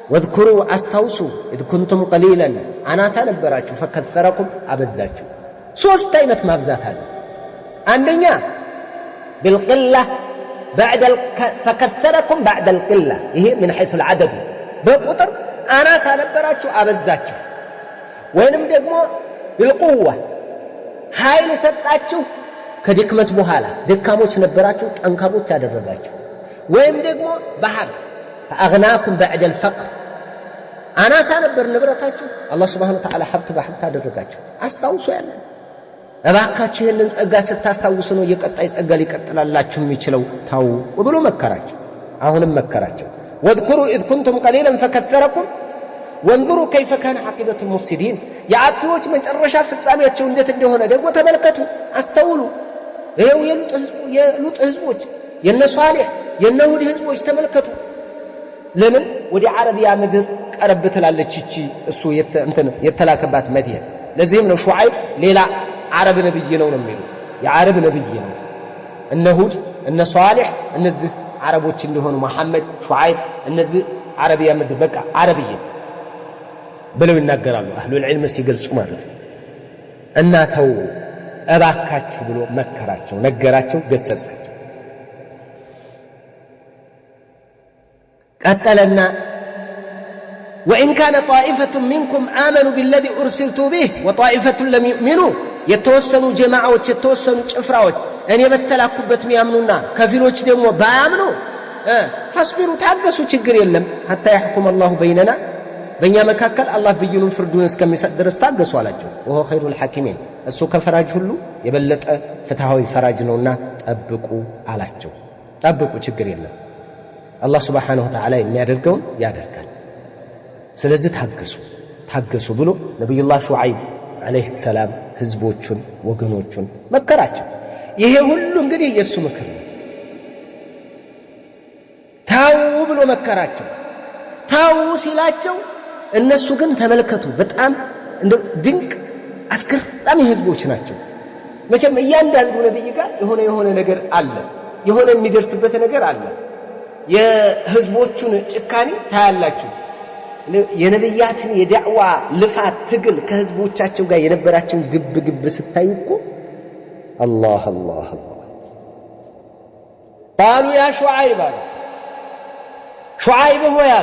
واذكروا استوسوا إذ كنتم قليلا أنا سنبراችሁ فكثركم አበዛችሁ ሶስት አይነት ማብዛት አለ አንደኛ بالقلة فكثركم بعد القلة ይሄ من حيث العدد በቁጥር أنا سنبراችሁ አበዛችሁ ወይንም ደግሞ بالقوة ኃይል ሰጣችሁ ከድክመት በኋላ ደካሞች ነበራችሁ ጠንካሮች አደረጋችሁ ወይም ደግሞ በሀብት فأغناكم بعد الفقر أنا سنبر نبرتاችሁ الله سبحانه وتعالى ሀብት በሀብት አደረጋችሁ አስታውሱ ያለ እባካችሁ ይሄንን ጸጋ ስታስታውሱ ነው የቀጣይ ጸጋ ሊቀጥላላችሁ የሚችለው ታው ወብሎ መከራችሁ አሁንም መከራችሁ واذكروا إذ كنتم قليلا فكثركم وانظروا كيف كان عاقبة المفسدين የአጥፊዎች መጨረሻ ፍጻሜያቸው እንዴት እንደሆነ ደግሞ ተመልከቱ አስተውሉ ይሄው የሉጥ ህዝቦች የነ ሷሊህ የነ ሁድ ህዝቦች ተመልከቱ ለምን ወደ አረቢያ ምድር ቀረብ ትላለች እቺ እሱ የተላከባት መዲና ለዚህም ነው ሹዓይብ ሌላ አረብ ነብይ ነው የሚሉት የአረብ ነብይ ነው እነ ሁድ እነ ሷሊህ እነዚህ አረቦች እንደሆኑ መሐመድ ሹዓይብ እነዚህ አረቢያ ምድር በቃ አረብይ ብለው ይናገራሉ አህሉል ዒልም ሲገልጹ ማለት እና ተው እባካችሁ ብሎ መከራቸው ነገራቸው ገሰጻቸው قتلنا وإن كان طائفة منكم آمنوا بالذي أرسلت به وطائفة لم يؤمنوا يتوسنوا جماعة يتوسنوا شفراوت أن يبتلاكبت ميامنونا كفيروች ደግሞ ባያምኑ فاصبروا ታገሱ ችግር የለም حتى يحكم الله بيننا በእኛ መካከል አላህ ብይኑን ፍርዱን እስከሚሰጥ ድረስ ታገሱ አላቸው وهو خير الحاكمين እሱ ከፈራጅ ሁሉ የበለጠ ፍትሃዊ ፈራጅ ነውና ጠብቁ አላቸው ጠብቁ ችግር የለም አላህ Subhanahu Wa Ta'ala የሚያደርገውን ያደርጋል ስለዚህ ታገሱ ብሎ ነብዩላህ ሹዓይብ አለይሂ ሰላም ህዝቦቹን ወገኖቹን መከራቸው ይሄ ሁሉ እንግዲህ የሱ ምክር ነው ታው ብሎ መከራቸው ታው ሲላቸው እነሱ ግን ተመልከቱ በጣም ድንቅ አስገራሚ ህዝቦች ናቸው መቼም እያንዳንዱ ነብይ ጋር የሆነ ነገር አለ የሆነ የሚደርስበት ነገር አለ የህዝቦቹን ጭካኔ ታያላችሁ የነብያትን የዳዕዋ ልፋት ትግል ከህዝቦቻቸው ጋር የነበራቸው ግብ ስታዩ እኮ አላህ قالوا يا شعيب هو يا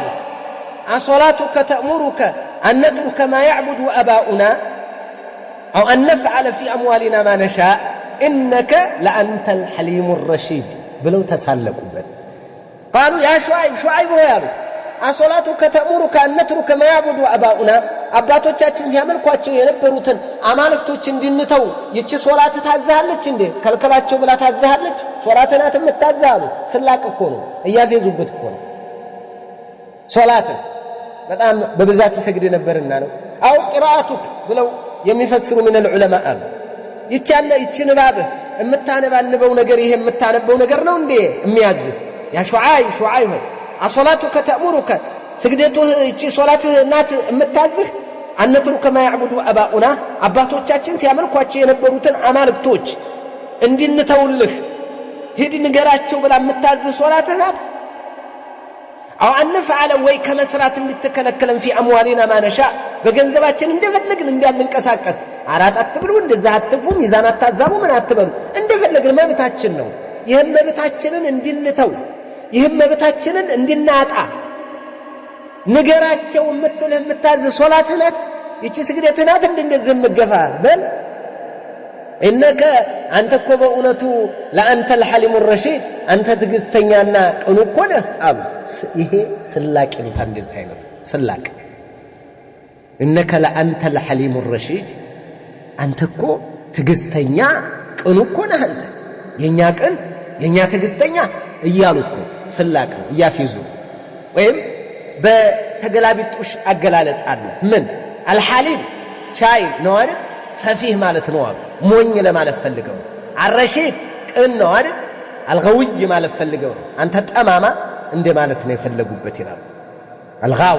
أصلاتك تأمرك أن نترك ما يعبد آباؤنا أو أن نفعل في أموالنا ما نشاء إنك لأنت الحليم الرشيد بلو تسهلكوا بل قالوا يا شعيب هو يا أصلاتك تأمرك أن نترك ما يعبد آباؤنا አባቶቻችን ሲያመልኳቸው የነበሩትን አማልክቶች እንድንተው ይቺ ሶላት ታዛለች እንዴ ከልከላቸው ብላ ታዛለች ሶላተናት የምታዛሉ ስላቅ እኮ ነው እያፌዙበት እኮ ነው ሶላት በጣም በብዛት ይሰግድ ነበርና ነው አው ቂራአቱክ ብለው የሚፈስሩ من العلماء አሉ ይቻለ ይችንባብ እምታነባንበው ነገር ይሄ እምታነበው ነገር ነው እንዴ የሚያዝ ያ ሹዓይብ ሆይ አሶላቱከ ተእሙሩከ ስግደቱ እቺ ሶላትህ ናት እምታዝህ አንተሩ ከማ ያዕቡዱ አባኡና አባቶቻችን ሲያመልኳቸው የነበሩትን አማልክቶች እንድንተውልህ ሂድ ንገራቸው ብላ እምታዝህ ሶላትህ ናት አው አንፈዓለ ወይ ከመስራት እንድትከለከለን في اموالنا ما نشاء በገንዘባችን እንደፈለግን እንዳንንቀሳቀስ አራት አትብሉ እንደዛ አትፉ ሚዛን አታዛቡ ምን አትበሉ እንደፈለግን መብታችን ነው ይሄን መብታችንን እንድንተው ይሄን መብታችንን እንድናጣ ንገራቸው እምትልህ እምታዝህ ሶላትህ ናት ይቺ ስግደትህ ናት እንደዚህ እምገፋ በል إنك أنت كوبونتو لا أنت الحليم الرشيد أنت تجستنيانا كنوكونه أب إيه سلاك أنت عندز هنا سلاك إنك لا أنت الحليم الرشيد أنت كو تجستنيا كنوكونه أنت ينيا تجستنيا يالوكو سلاك يافيزو وين بتجلابيتوش أجلالس عنا من الحليم شاي نوار سفيه مالت نوار موين لما لفلقوا الرشيد إنه عارف الغوي ما لفلقوا أنت تأماما عند ما نتنفلقوا بتنا الغاو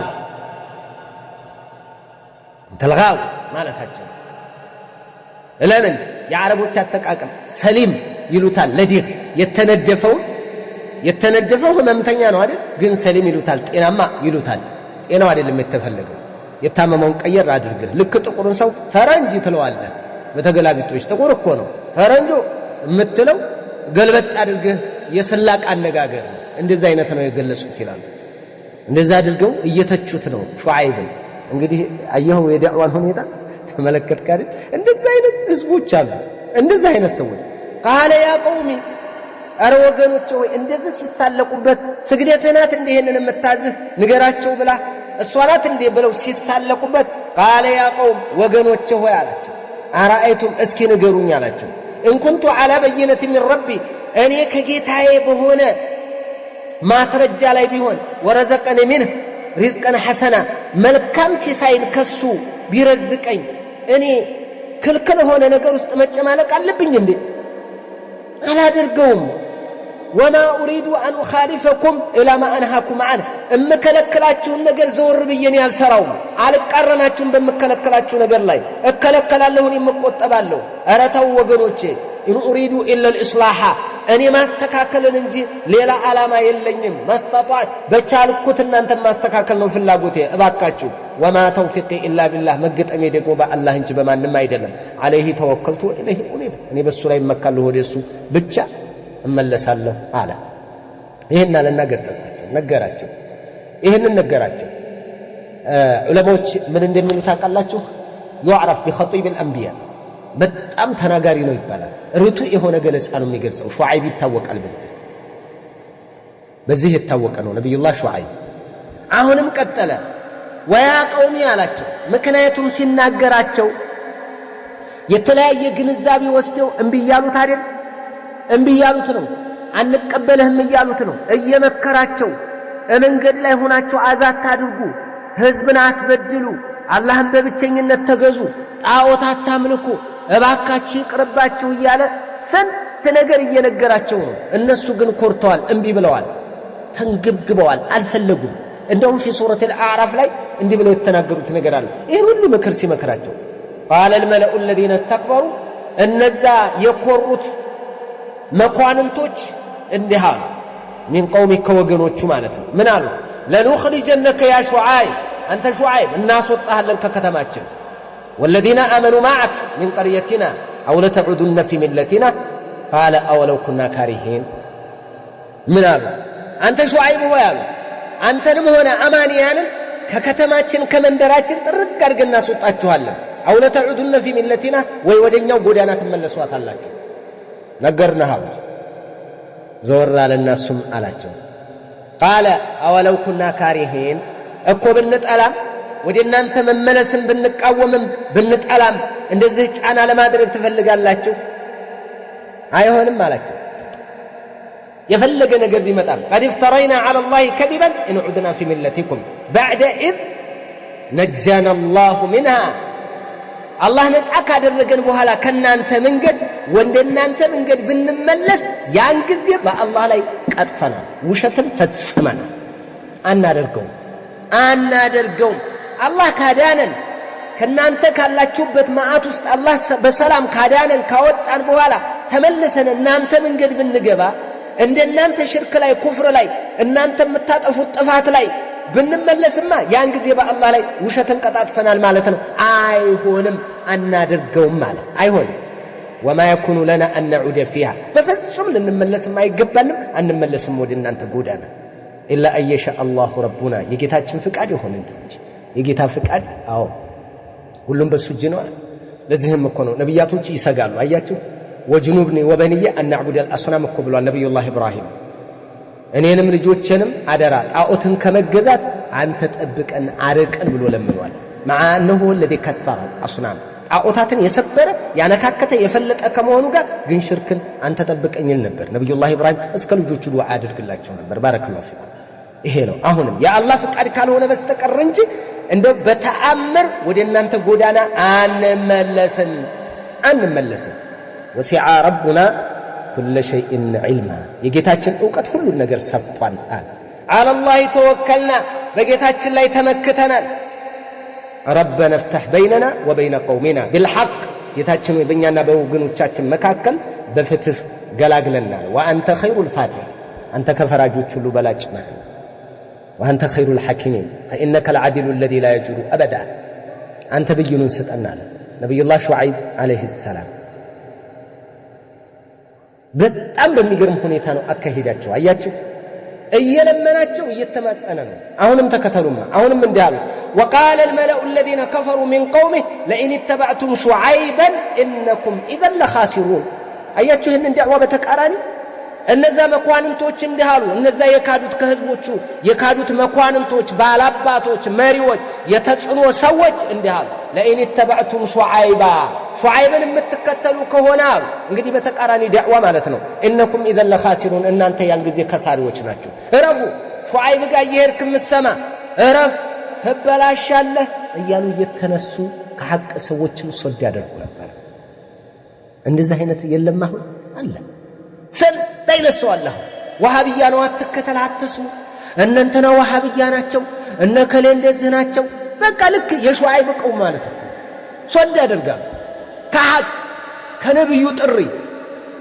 أنت الغاو ما لتهجم لمن يعرفوا تشاتك أكم سليم يلوتال لديغ يتندفون ممتنيا نوار جن سليم يلوتال إنا ما يلوتال إنا وارد لما يتفلقوا يتاممون كير راجرقه لك تقولون سو فرنجي تلوالله በተገላቢጦች ጥቁር እኮ ነው ፈረንጆ የምትለው ገልበጥ አድርገህ የሰላቅ አነጋገር እንደዛ አይነት ነው የገለጹት ይላል እንደዛ አድርገው እየተቹት ነው ሹዓይብ እንግዲህ አየሁ የዳዕዋን ሁኔታ ተመለከትክ አይደል እንደዛ አይነት ህዝቦች አሉ እንደዛ አይነት ሰዎች قال يا قومي አረ ወገኖቼ ሆይ እንደዚህ ሲሳለቁበት ስግደትህ ናት እንደ ይሄንን የምታዝህ ንገራቸው ብላ እሷ ናት እንደ ብለው ሲሳለቁበት قال يا قوم ወገኖቼ ሆይ አላቸው አራአይቱም እስኪ ንገሩኝ አላቸው ان كنت على بينة من ربي እኔ ከጌታዬ በሆነ ማስረጃ ላይ ቢሆን ወረዘቀኒ منه رزقا حسنا መልካም ሲሳይን ከሱ ቢረዝቀኝ እኔ ክልክል ሆነ ነገር ውስጥ መጨማለቅ አለብኝ እንዴ አላደርገውም وما أريد أن أخالفكم إلى ما أنهاكم عنه أمكلكلاتشون نجر زور بيني السراوم على قرناتشون بمكلكلاتشون نجر لاي أكلكل اللهن مقطبالله أرتوا وجنوتشي إن أريد إلا الإصلاح أني ما استكاكل ننجي ليلا على ما يلنيم ما استطعت بتشارك كتنا أنت ما استكاكلنا في اللاجوتي أباكاتشو وما توفيقي إلا بالله مجد أميدك وبا الله إنج بما نما يدلم عليه توكلت إليه أنيب أني بس سليم مكة له ديسو بتشا እመለሳለሁ አለ ይሄን ለነገሰሳቸው ነገራቸው ይሄን ነገራቸው ዑለማዎች ምን እንደሚሉ ታውቃላችሁ يعرف بخطيب الانبياء በጣም ተናጋሪ ነው ይባላል ርቱ የሆነ ገለጻ ነው የሚገልጸው ሹዓይብ ይታወቃል በዚህ የታወቀ ነው ነብዩላህ ሹዓይብ አሁንም ቀጠለ ወያ ቀውሚ አላቸው ምክንያቱም ሲናገራቸው የተለያየ ግንዛቤ ወስደው እንብያሉት አይደል እንብያሉት ነው አንቀበልህም ይያሉት ነው እየመከራቸው መንገድ ላይ ሆናቸው አዛት አድርጉ ህዝብን አትበድሉ አላህን በብቸኝነት ተገዙ ጣዖታት ታምልኩ እባካችሁ ይቅርባችሁ ይያለ ስንት ነገር እየነገራቸው ነው እነሱ ግን ኮርተዋል እንቢ ብለዋል ተንግብግበዋል አልፈለጉም እንደውም في سورة الأعراف ላይ እንዲህ ብለው የተናገሩት ነገር አለ ይሄ ሁሉ ምክር ሲመክራቸው قال الملأ الذين استكبروا እነዛ የኮሩት መኳንንቶች እንዲህ አሉ من قومك ወገኖቹ ማለት ነው ምን አሉ لنخرجنك يا شعيب أنت شعيب الناس وطهلن ككتماችን والذين آمنوا معك من قريتنا أو لتعودن في ملتنا قال أولو كنا كارهين من قالوا أنت شعيب هو يالو أنت نمهنا أمانيانا ككتماችን ከመንደራችን ጥርቅ አድርገን እናስወጣችኋለን أو لتعودن في ملتنا ወይ ወደኛው ጎዳና ተመለሷታላችሁ ነገርናው ዘወር አለናሱም አላቸው قال أولو كنا كارهين እኮ ብንጠላም ወደ እናንተ መመለስን ብንቃወምም ብንጠላም እንደዚህ ጫና ለማድረግ ትፈልጋላችሁ አይሆንም አላቸው የፈለገ ነገር ቢመጣም قد افترينا على الله كذبا إن عدنا في ملتكم بعد إذ نجانا الله منها አላህ ነፃ ካደረገን በኋላ ከናንተ መንገድ ወንደናንተ መንገድ ብንመለስ ያን ጊዜ በአላህ ላይ ቀጥፈናል ውሸትን ፈጽመናል አናደርገውም አላህ ካዳነን ከናንተ ካላችሁበት መዓት ውስጥ አላህ በሰላም ካዳነን ካወጣን በኋላ ተመልሰን እናንተ መንገድ ብንገባ እንደናንተ ሽርክ ላይ ኩፍር ላይ እናንተ የምታጠፉት ጥፋት ላይ ብንመለስማ ያን ጊዜ በአላህ ላይ ውሸትን ቀጣጥፈናል ማለት ነው አይሆንም አናደርገውም ማለት አይሆንም وما يكون لنا أن نعود فيها بفصل لنملسم አይገባንም አንመለስም ወደ እናንተ ጎዳና إلا أن يشاء الله ربنا የጌታችን ፍቃድ ይሆን እንጂ የጌታ ፍቃድ አዎ ሁሉም በሱ እጅ ነው ለዚህም እኮ ነው ነብያቶች ይሰጋሉ አያችሁ ወጅኑብኒ ወበንየ أن نعبد الأصنام እኮ ብሏል ነብዩላህ ኢብራሂም እኔንም ልጆቼንም አደራ ጣዖትን ከመገዛት አንተ ጠብቀን አርቀን ብሎ ለምኗል مع انه الذي كسر اصنام ጣዖታትን የሰበረ ያነካከተ የፈለጠ ከመሆኑ ጋር ግን ሽርክን አንተ ጠብቀኝ ነበር ነብዩላህ ኢብራሂም እስከ ልጆቹ ዱዓ አድርግላቸው ነበር ባረከላሁ ፊኩም ይሄ ነው አሁንም የአላህ ፍቃድ ካልሆነ በስተቀር እንጂ እንደው በተአምር ወደ እናንተ ጎዳና አንመለስም ወሲዓ ረቡና كل شيء علما የጌታችን ዕውቀት ሁሉ ነገር ሰፍቷል على الله توكلنا በጌታችን ላይ ተመክተናል ربنا افتح بيننا وبين قومنا بالحق ጌታችን በእኛና በወገኖቻችን መካከል በፍትህ ገላግለናል وانت خير الفاتح አንተ ከፈራጆች ሁሉ በላጭ ነህ وانت خير الحاكمين فانك العدل الذي لا يجور ابدا አንተ ብይኑን ስጠናል ነብዩ الله ሹዓይብ عليه السلام በጣም በሚገርም ሁኔታ ነው አካሄዳቸው አያችሁ እየለመናቸው እየተማጸነ ነው አሁንም ተከተሉማ አሁንም እንዲያሉ وقال الملأ الذين كفروا من قومه لئن اتبعتم شعيبا انكم اذا لخاسرون አያችሁ ይሄን ዳዕዋ በተቃራኒ እነዛ መኳንንቶች እንዲያሉ እነዛ የካዱት ከህዝቦቹ የካዱት መኳንንቶች ባላባቶች መሪዎች የተጽኖ ሰዎች እንዲያሉ ለኢን ተባዕቱም ሹዓይብን የምትከተሉ ከሆነ እንግዲህ በተቃራኒ ዳዕዋ ማለት ነው انكم اذا لخاسرون እናንተ ያን ጊዜ ከሳሪዎች ናችሁ እረፉ ሹዓይብ ጋር ይሄርክ ምሰማ እረፍ ተበላሻለህ እያሉ እየተነሱ ከሐቅ ሰዎችን ሶድ ያደርጉ ነበር እንደዚህ አይነት የለም አሁን አለ ሰልጠይነሱ አላህ ወሃቢያ ነው አትከተል አትስሙ እነንተና ወሃቢያ ናቸው እነከለ እንደዚህ ናቸው በቃ ልክ የሹዓይብ ቀው ማለት ነው ሶድ ያደርጋሉ ከሐቅ ከነብዩ ጥሪ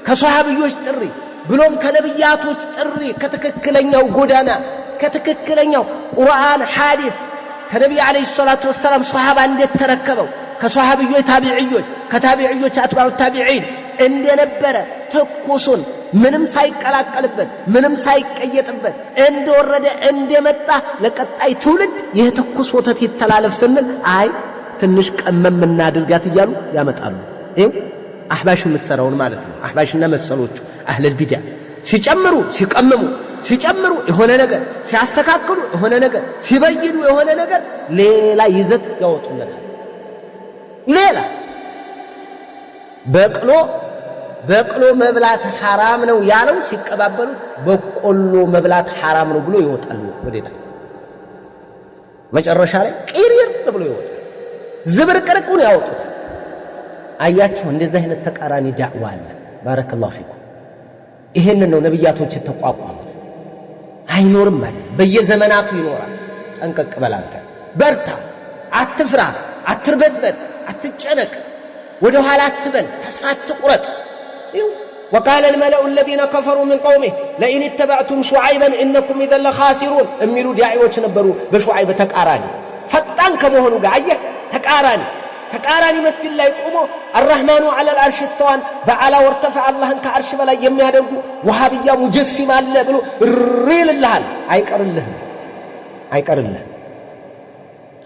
ከሷሃቢዮች ጥሪ ብሎም ከነብያቶች ጥሪ ከተከክለኛው ጎዳና ከተከክለኛው ቁርአን ሐዲስ ከነብዩ አለይሂ ሰላቱ ወሰለም ሷሃባ እንደተረከበው ከሷሃቢዮች ታቢዒዮች ከታቢዒዮች አትባዑ ታቢዒን እንደነበረ ተኩሱን ምንም ሳይቀላቀልበት ምንም ሳይቀየጥበት እንደወረደ እንደመጣ ለቀጣይ ትውልድ ይሄ ተኩስ ወተት ይተላለፍ ስንል አይ ትንሽ ቀመም እናድርጋት ይያሉ ያመጣሉ ይሄው አህባሽ መስራውን ማለት ነው አህባሽና መሰሎቹ አህለል ቢድዓ ሲጨምሩ ሲቀመሙ ሲጨምሩ የሆነ ነገር ሲያስተካክሉ የሆነ ነገር ሲበይኑ የሆነ ነገር ሌላ ይዘት ያወጡለታል ሌላ በቅሎ መብላት حرام ነው ያለው ሲቀባበሉ በቆሎ መብላት حرام ነው ብሎ ይወጣሉ ወዴታ መጨረሻ ላይ ቅሪር ብሎ ይወጣል ዝብርቅርቁን ያወጡት አያችሁ እንደዚህ አይነት ተቃራኒ ዳዕዋ አለ ባረከላሁ ፊኩም ይሄንን ነው ነብያቶች ተቋቋሙት አይኖርም ማለት በየዘመናቱ ይኖራል ጠንቀቅ በላንተ በርታ አትፍራ አትርበትበት አትጨነቅ ወደ ኋላ አትበል ተስፋ አትቁረጥ وقال الملأ الذين كفروا من قومه لئن اتبعتم شعيبا انكم اذا لخاسرون اميلوا داعيዎች ነበሩ በሹዓይብ ተቃራኒ ፈጣን ከመሆኑ ጋር አየህ ተቃራኒ መስጂድ ላይ ቆሞ الرحمن على العرش استوى بعلى وارتفع الله كعرش በላይ የሚያደርጉ ወሃቢያ ሙጀሲም አለ ብሎ ሪልልሃል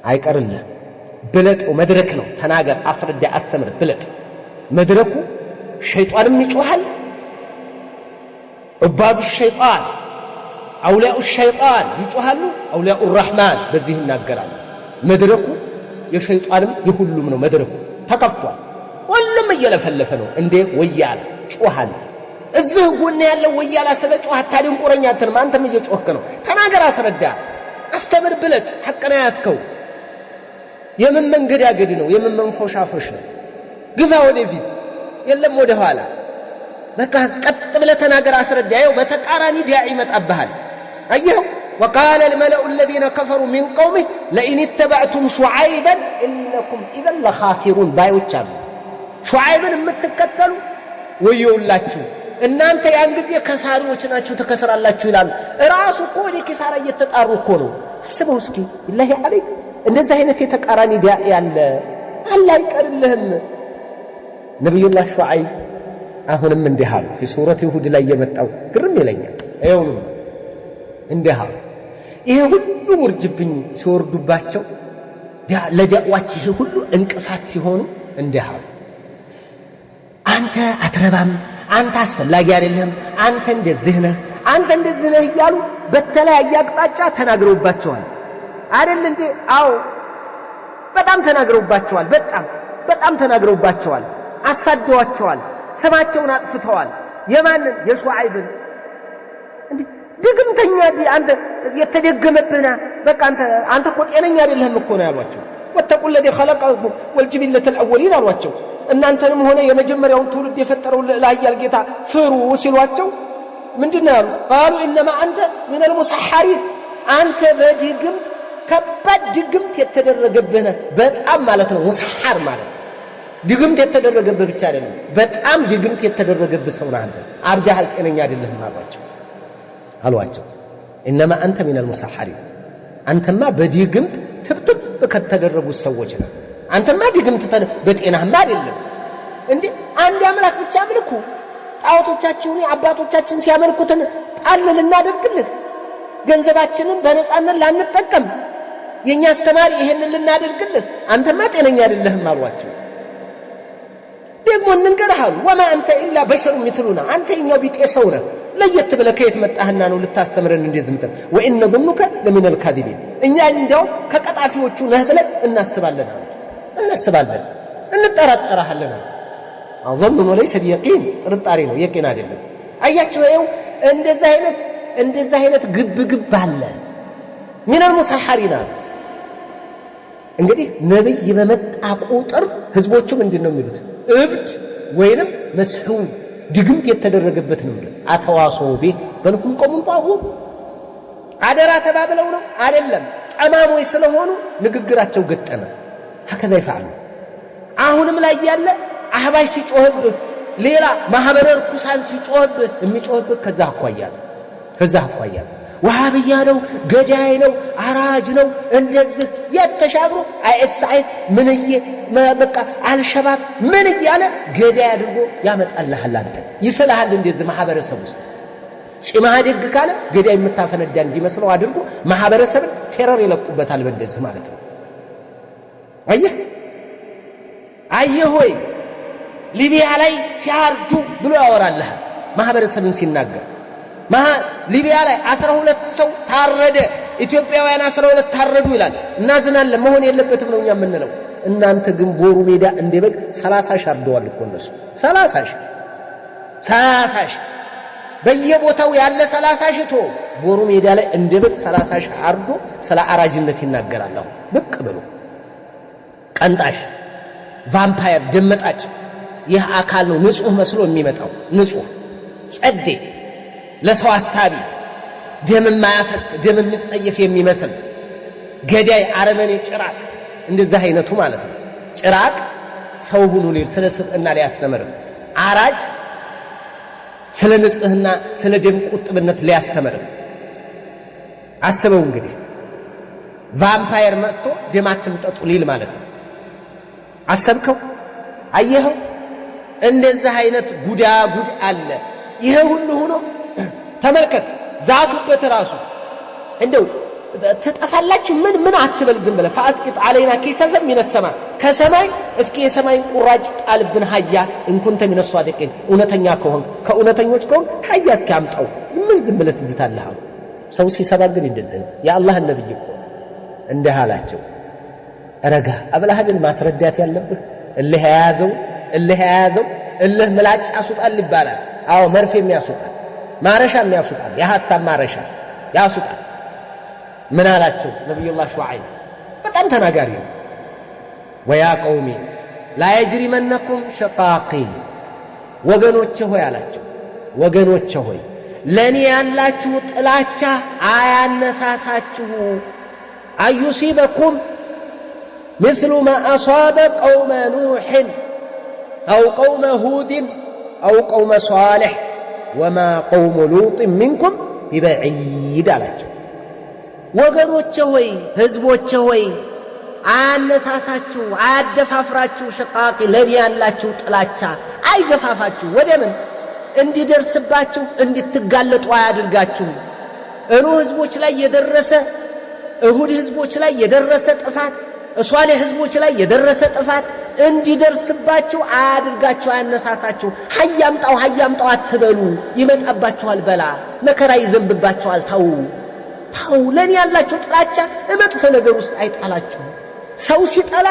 አይቀርልህ ብለጥ መድረክ ነው ተናገር አስረዳ አስተምር ብለጥ መድረኩ ሸይጣንም ይጮሃል ዑባዱ ሸይጣን አውሊያኡ ሸይጣን ይጮሃሉ አውሊያኡ الرحمن በዚህ ይናገራሉ መድረኩ የሸይጣንም የሁሉም ነው መድረኩ ተከፍቷል ሁሉም እየለፈለፈ ነው እንዴ ወያላ ጮሃል እዚህ ጎን ያለው ወያላ ስለ ጮህ አታድንቁረኛ አትልም አንተም እየጮህክ ነው ተናገር አስረዳ አስተምር ብለጥ ሐቅና ያስከው የምን መንገድ ያገድ ነው የምን መንፎሻፎሽ ነው ግፋ ወደፊት የለም ወደ ኋላ በቃ ቀጥ ብለህ ተናገር አስረዳ ይኸው በተቃራኒ ዲያ ይመጣብሃል አየው وقال الملأ الذين كفروا من قومه لئن اتبعتم شعيبا انكم اذا لخاسرون بايوች አሉ ሹዓይብን የምትከተሉ ወዮላችሁ እናንተ ያን ጊዜ ከሳሪዎች ናችሁ ተከሰራላችሁ ይላል ራሱ እኮ ለኪሳራ እየተጣሩ እኮ ነው አስበው እስኪ ኢላሂ አለይክ እንደዚህ አይነት የተቃራኒ ዲያ ያለ አላህ ይቀርልህም ነብዩላህ ሹዓይብ አሁንም እንዲህ አሉ في ሱረቱ ሁድ ላይ የመጣው ግርም ይለኛል አይው እንዲህ አሉ ይሄ ሁሉ ውርጅብኝ ሲወርዱባቸው ለዳዕዋች ይሄ ሁሉ እንቅፋት ሲሆኑ እንዲህ አሉ አንተ አትረባም አንተ አስፈላጊ አይደለም አንተ እንደዚህ ነህ እያሉ በተለያየ አቅጣጫ ተናግረውባቸዋል አይደል እንዴ አው በጣም ተናግረውባቸዋል በጣም ተናግረውባቸዋል አሳደዋቸዋል ስማቸውን አጥፍተዋል የማንን የሹዓይብን እንዴ ድግምተኛ አንተ የተደገመብህና በቃ አንተ እኮ ጤነኛ አይደለህም እኮ ነው ያሏቸው ወተቁ الذي خلقكم والجبلة الأولين አሏቸው እናንተንም ሆነ የመጀመሪያውን ትውልድ የፈጠረው ለአያል ጌታ ፍሩ ሲሏቸው ምንድነው ያሉ قالوا انما انت من المسحرين አንተ በድግም ከባድ ድግምት የተደረገብህ በጣም ማለት ነው ሙስሐር ማለት ድግምት የተደረገብህ ብቻ አይደለም በጣም ድግምት የተደረገብህ ሰው ነህ አንተ አብጃሃል ጤነኛ አይደለህም አሏቸው انما انت من المسحرين አንተማ በድግምት ትብትብ ከተደረጉት ሰዎች ነህ አንተማ ድግምት በጤናህማ አይደለም እንዴ አንድ አምላክ ብቻ አምልኩ ጣዖቶቻችሁን አባቶቻችን ሲያመልኩትን ጣል ልናደርግልህ ገንዘባችንን በነፃነት ላንጠቀም የኛ አስተማሪ ይሄንን ልናደርግልህ አንተማ ጤነኛ አይደለህም አሏቸው ደግሞ እንንገርሃሉ وما انت الا بشر مثلنا አንተ የኛው ቢጤ ሰው ነህ ለየት ብለህ ከየት መጣህና ነው ልታስተምረን እንደዝምተ وان ظنك لمن الكاذبين እኛ እንደው ከቀጣፊዎቹ ነህ ብለን እናስባለን እንጠራጠራለን አظن وليس بيقين ጥርጣሬ ነው የቂን አይደለም አያችሁ ይኸው እንደዛ አይነት ግብ አለ من المسحرين እንግዲህ ነብይ በመጣ ቁጥር ህዝቦቹ ምንድነው የሚሉት እብድ ወይንም መስሁም ድግምት የተደረገበት ነው አተዋሰው ቤት በልኩም ቆሙን ጣሁ አደራ ተባብለው ነው አይደለም ጠማሞይ ስለሆኑ ንግግራቸው ገጠመ هكذا ይፈعሉ አሁንም ላይ ያለ አህባይ ሲጮህብህ ሌላ ማህበረ ርኩሳን ሲጮህብህ የሚጮህብህ ከዛ አኳያ ወሃብያ ነው ገዳይ ነው አራጅ ነው እንደዚህ የተሻግሩ አይኤስአይስ ምንዬ በቃ አልሸባብ ምን ይያለ ገዳይ አድርጎ ያመጣልሃል አንተ ይስልሃል እንደዚህ ማህበረሰብ ውስጥ ሲማደግ ካለ ገዳይ የምታፈነዳ እንዲመስለው አድርጎ ማህበረሰብን ቴረር ይለቁበታል በእንደዚህ ማለት ነው አየህ ሆይ ሊቢያ ላይ ሲያርዱ ብሎ ያወራልሃል ማህበረሰብን ሲናገር ሊቢያ ላይ 12 ሰው ታረደ ኢትዮጵያውያን 12 ታረዱ ይላል እናዝናለን መሆን የለበትም ነው እኛ የምንለው እናንተ ግን ቦሩ ሜዳ እንደበግ 30 ሺህ አርደዋል እኮ እነሱ 30 ሺህ በየቦታው ያለ 30 ሺህ ቶ ቦሩ ሜዳ ላይ እንደበግ 30 ሺህ አርዶ ስለ አራጅነት ይናገራል ብቅ ብሎ ቀንጣሽ ቫምፓየር ደመጣጭ ይህ አካል ነው ንጹህ መስሎ የሚመጣው ንጹህ ጸዴ ለሰው አሳቢ ደም ማያፈስ ደም የሚጸየፍ የሚመስል ገዳይ አረመኔ ጭራቅ እንደዛ አይነቱ ማለት ነው ጭራቅ ሰው ሁሉ ስለ ስጥና ሊያስተምር አራጅ ስለ ንጽህና ስለ ደም ቁጥብነት ሊያስተምር አስበው እንግዲህ ቫምፓየር መጥቶ ደም አትምጠጡ ሊል ማለት ነው አሰብከው አየኸው እንደዛ አይነት ጉድ አለ ይሄ ሁሉ ሆኖ ተመልከት ዛቱበት ራሱ እንደው ተጠፋላችሁ ምን አትበል ዝም ብለህ فاسقط علينا كسفا من السماء ከሰማይ እስኪ የሰማይን ቁራጭ ጣልብን ሀያ እንኩንተ من الصادقين እውነተኛ ከሆንክ ከእውነተኞች ከሆንክ ሀያ እስኪ አምጣው ዝም ብለህ ትዝታለህ ሰው ሲሰባግ ግን እንደዚህ የአላህ ነብይ እኮ እንዲህ አላቸው ረጋ አብለሃድን ማስረዳት ያለብህ እልህ ያያዘው እልህ ምላጭ አሱጣል ይባላል አዎ መርፌም ያሱጣል ማረሻም ያሱጣል የሐሳብ ማረሻ ያሱጣል ምን አላቸው ነብዩላህ ሹዓይብ በጣም ተናጋሪ ነው ويا قومي لا يجرمنكم شقاقي ወገኖቼ ሆይ አላቸው ወገኖቼ ሆይ ለኔ ያላችሁ ጥላቻ አያነሳሳችሁ አዩሲበኩም مثل ما أصاب قوم نوح أو قوم هود أو قوم صالح وما قوم لوط منكم ببعيد አላቸው ወገኖቼ ሆይ ህዝቦቼ ሆይ አያነሳሳችሁ አያደፋፍራችሁ ሸቃቂ ለኔ ያላችሁ ጥላቻ አይገፋፋችሁ ወደ ምን እንዲደርስባችሁ እንድትጋለጡ አያድርጋችሁ ኑህ ህዝቦች ላይ የደረሰ እሁድ ህዝቦች ላይ የደረሰ ጥፋት ሷሊህ ህዝቦች ላይ የደረሰ ጥፋት እንዲደርስባችሁ አያድርጋችሁ አያነሳሳችሁ ሀያምጣው አትበሉ ይመጣባችኋል በላ መከራ ይዘንብባችኋል ታው ለኔ ያላችሁ ጥላቻ እመጥፎ ነገር ውስጥ አይጣላችሁ ሰው ሲጠላ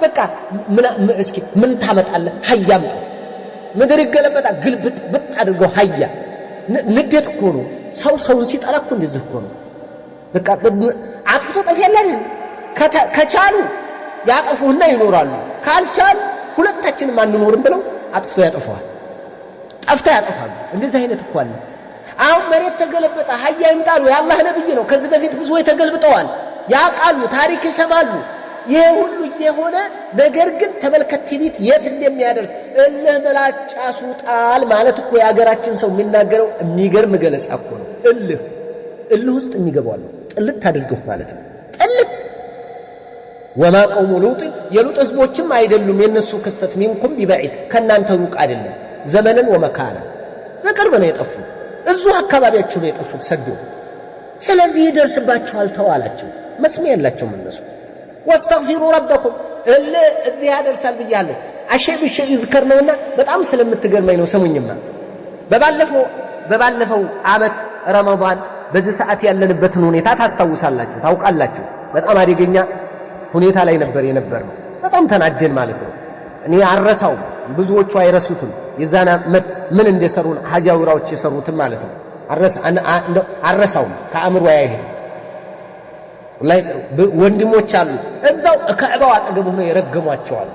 በቃ እስኪ ምን ታመጣለህ ሀያምጣው ምድር ይገለበጣ ግልብጥ ብጥ አድርገው ሀያ ንዴት እኮ ነው ሰውን ሲጠላ እኮ እንደዚህ እኮ ነው በቃ አጥፍቶ ጠፊ ያለን ከቻሉ ያጠፉና ይኖራሉ ካልቻሉ ሁለታችንም አንኖርም ብለው አጥፍቶ ያጠፋዋል ያጠፋሉ እንደዚህ አይነት እኮ አለ አሁን መሬት ተገለበጣ ሀያ ይምጣሉ የአላህ ነብይ ነው ከዚህ በፊት ብዙ የተገልብጠዋል ያቃሉ ታሪክ ይሰማሉ ይሄ ሁሉ የሆነ ነገር ግን ተመልከት ቲቪት የት እንደሚያደርስ እልህ መላጫ ሱጣል ማለት እኮ ያገራችን ሰው የሚናገረው የሚገርም ገለጻ እኮ ነው እልህ ውስጥ የሚገባው ጥልት አድርገው ማለት ነው ጥልት وما قوم لوط የሉጥ ህዝቦችም አይደሉም የነሱ ክስተት ሚንኩም ቢበዒድ ከናንተ ሩቅ አይደለም ዘመንን ወመካና በቅርብ ነው የጠፉት እዚሁ አካባቢያቸው ነው የጠፉት ሰዶ ስለዚህ ይደርስባችኋል ተዋላችሁ መስሚያ ያላቸው እነሱ واستغفروا ربكم እዚህ ያደርሳል ብያለሁ አሸብ ይذكر ነውና በጣም ስለምትገርመኝ ነው ሰሙኝማ በባለፈው አመት ረመዳን በዚህ ሰዓት ያለንበትን ሁኔታ ታስታውሳላችሁ ታውቃላችሁ በጣም አደገኛ ሁኔታ ላይ የነበርነው በጣም ተናደን ማለት ነው እኔ አረሳው ብዙዎቹ አይረሱትም የዛና ምን እንደሰሩን ሐጃውራዎች የሰሩትን ማለት ነው አረሳው ከአምሮ ያይሄድ ወላይ ወንድሞች አሉ እዛው ከዕባው አጠገብ ሆነው የረገሟቸዋል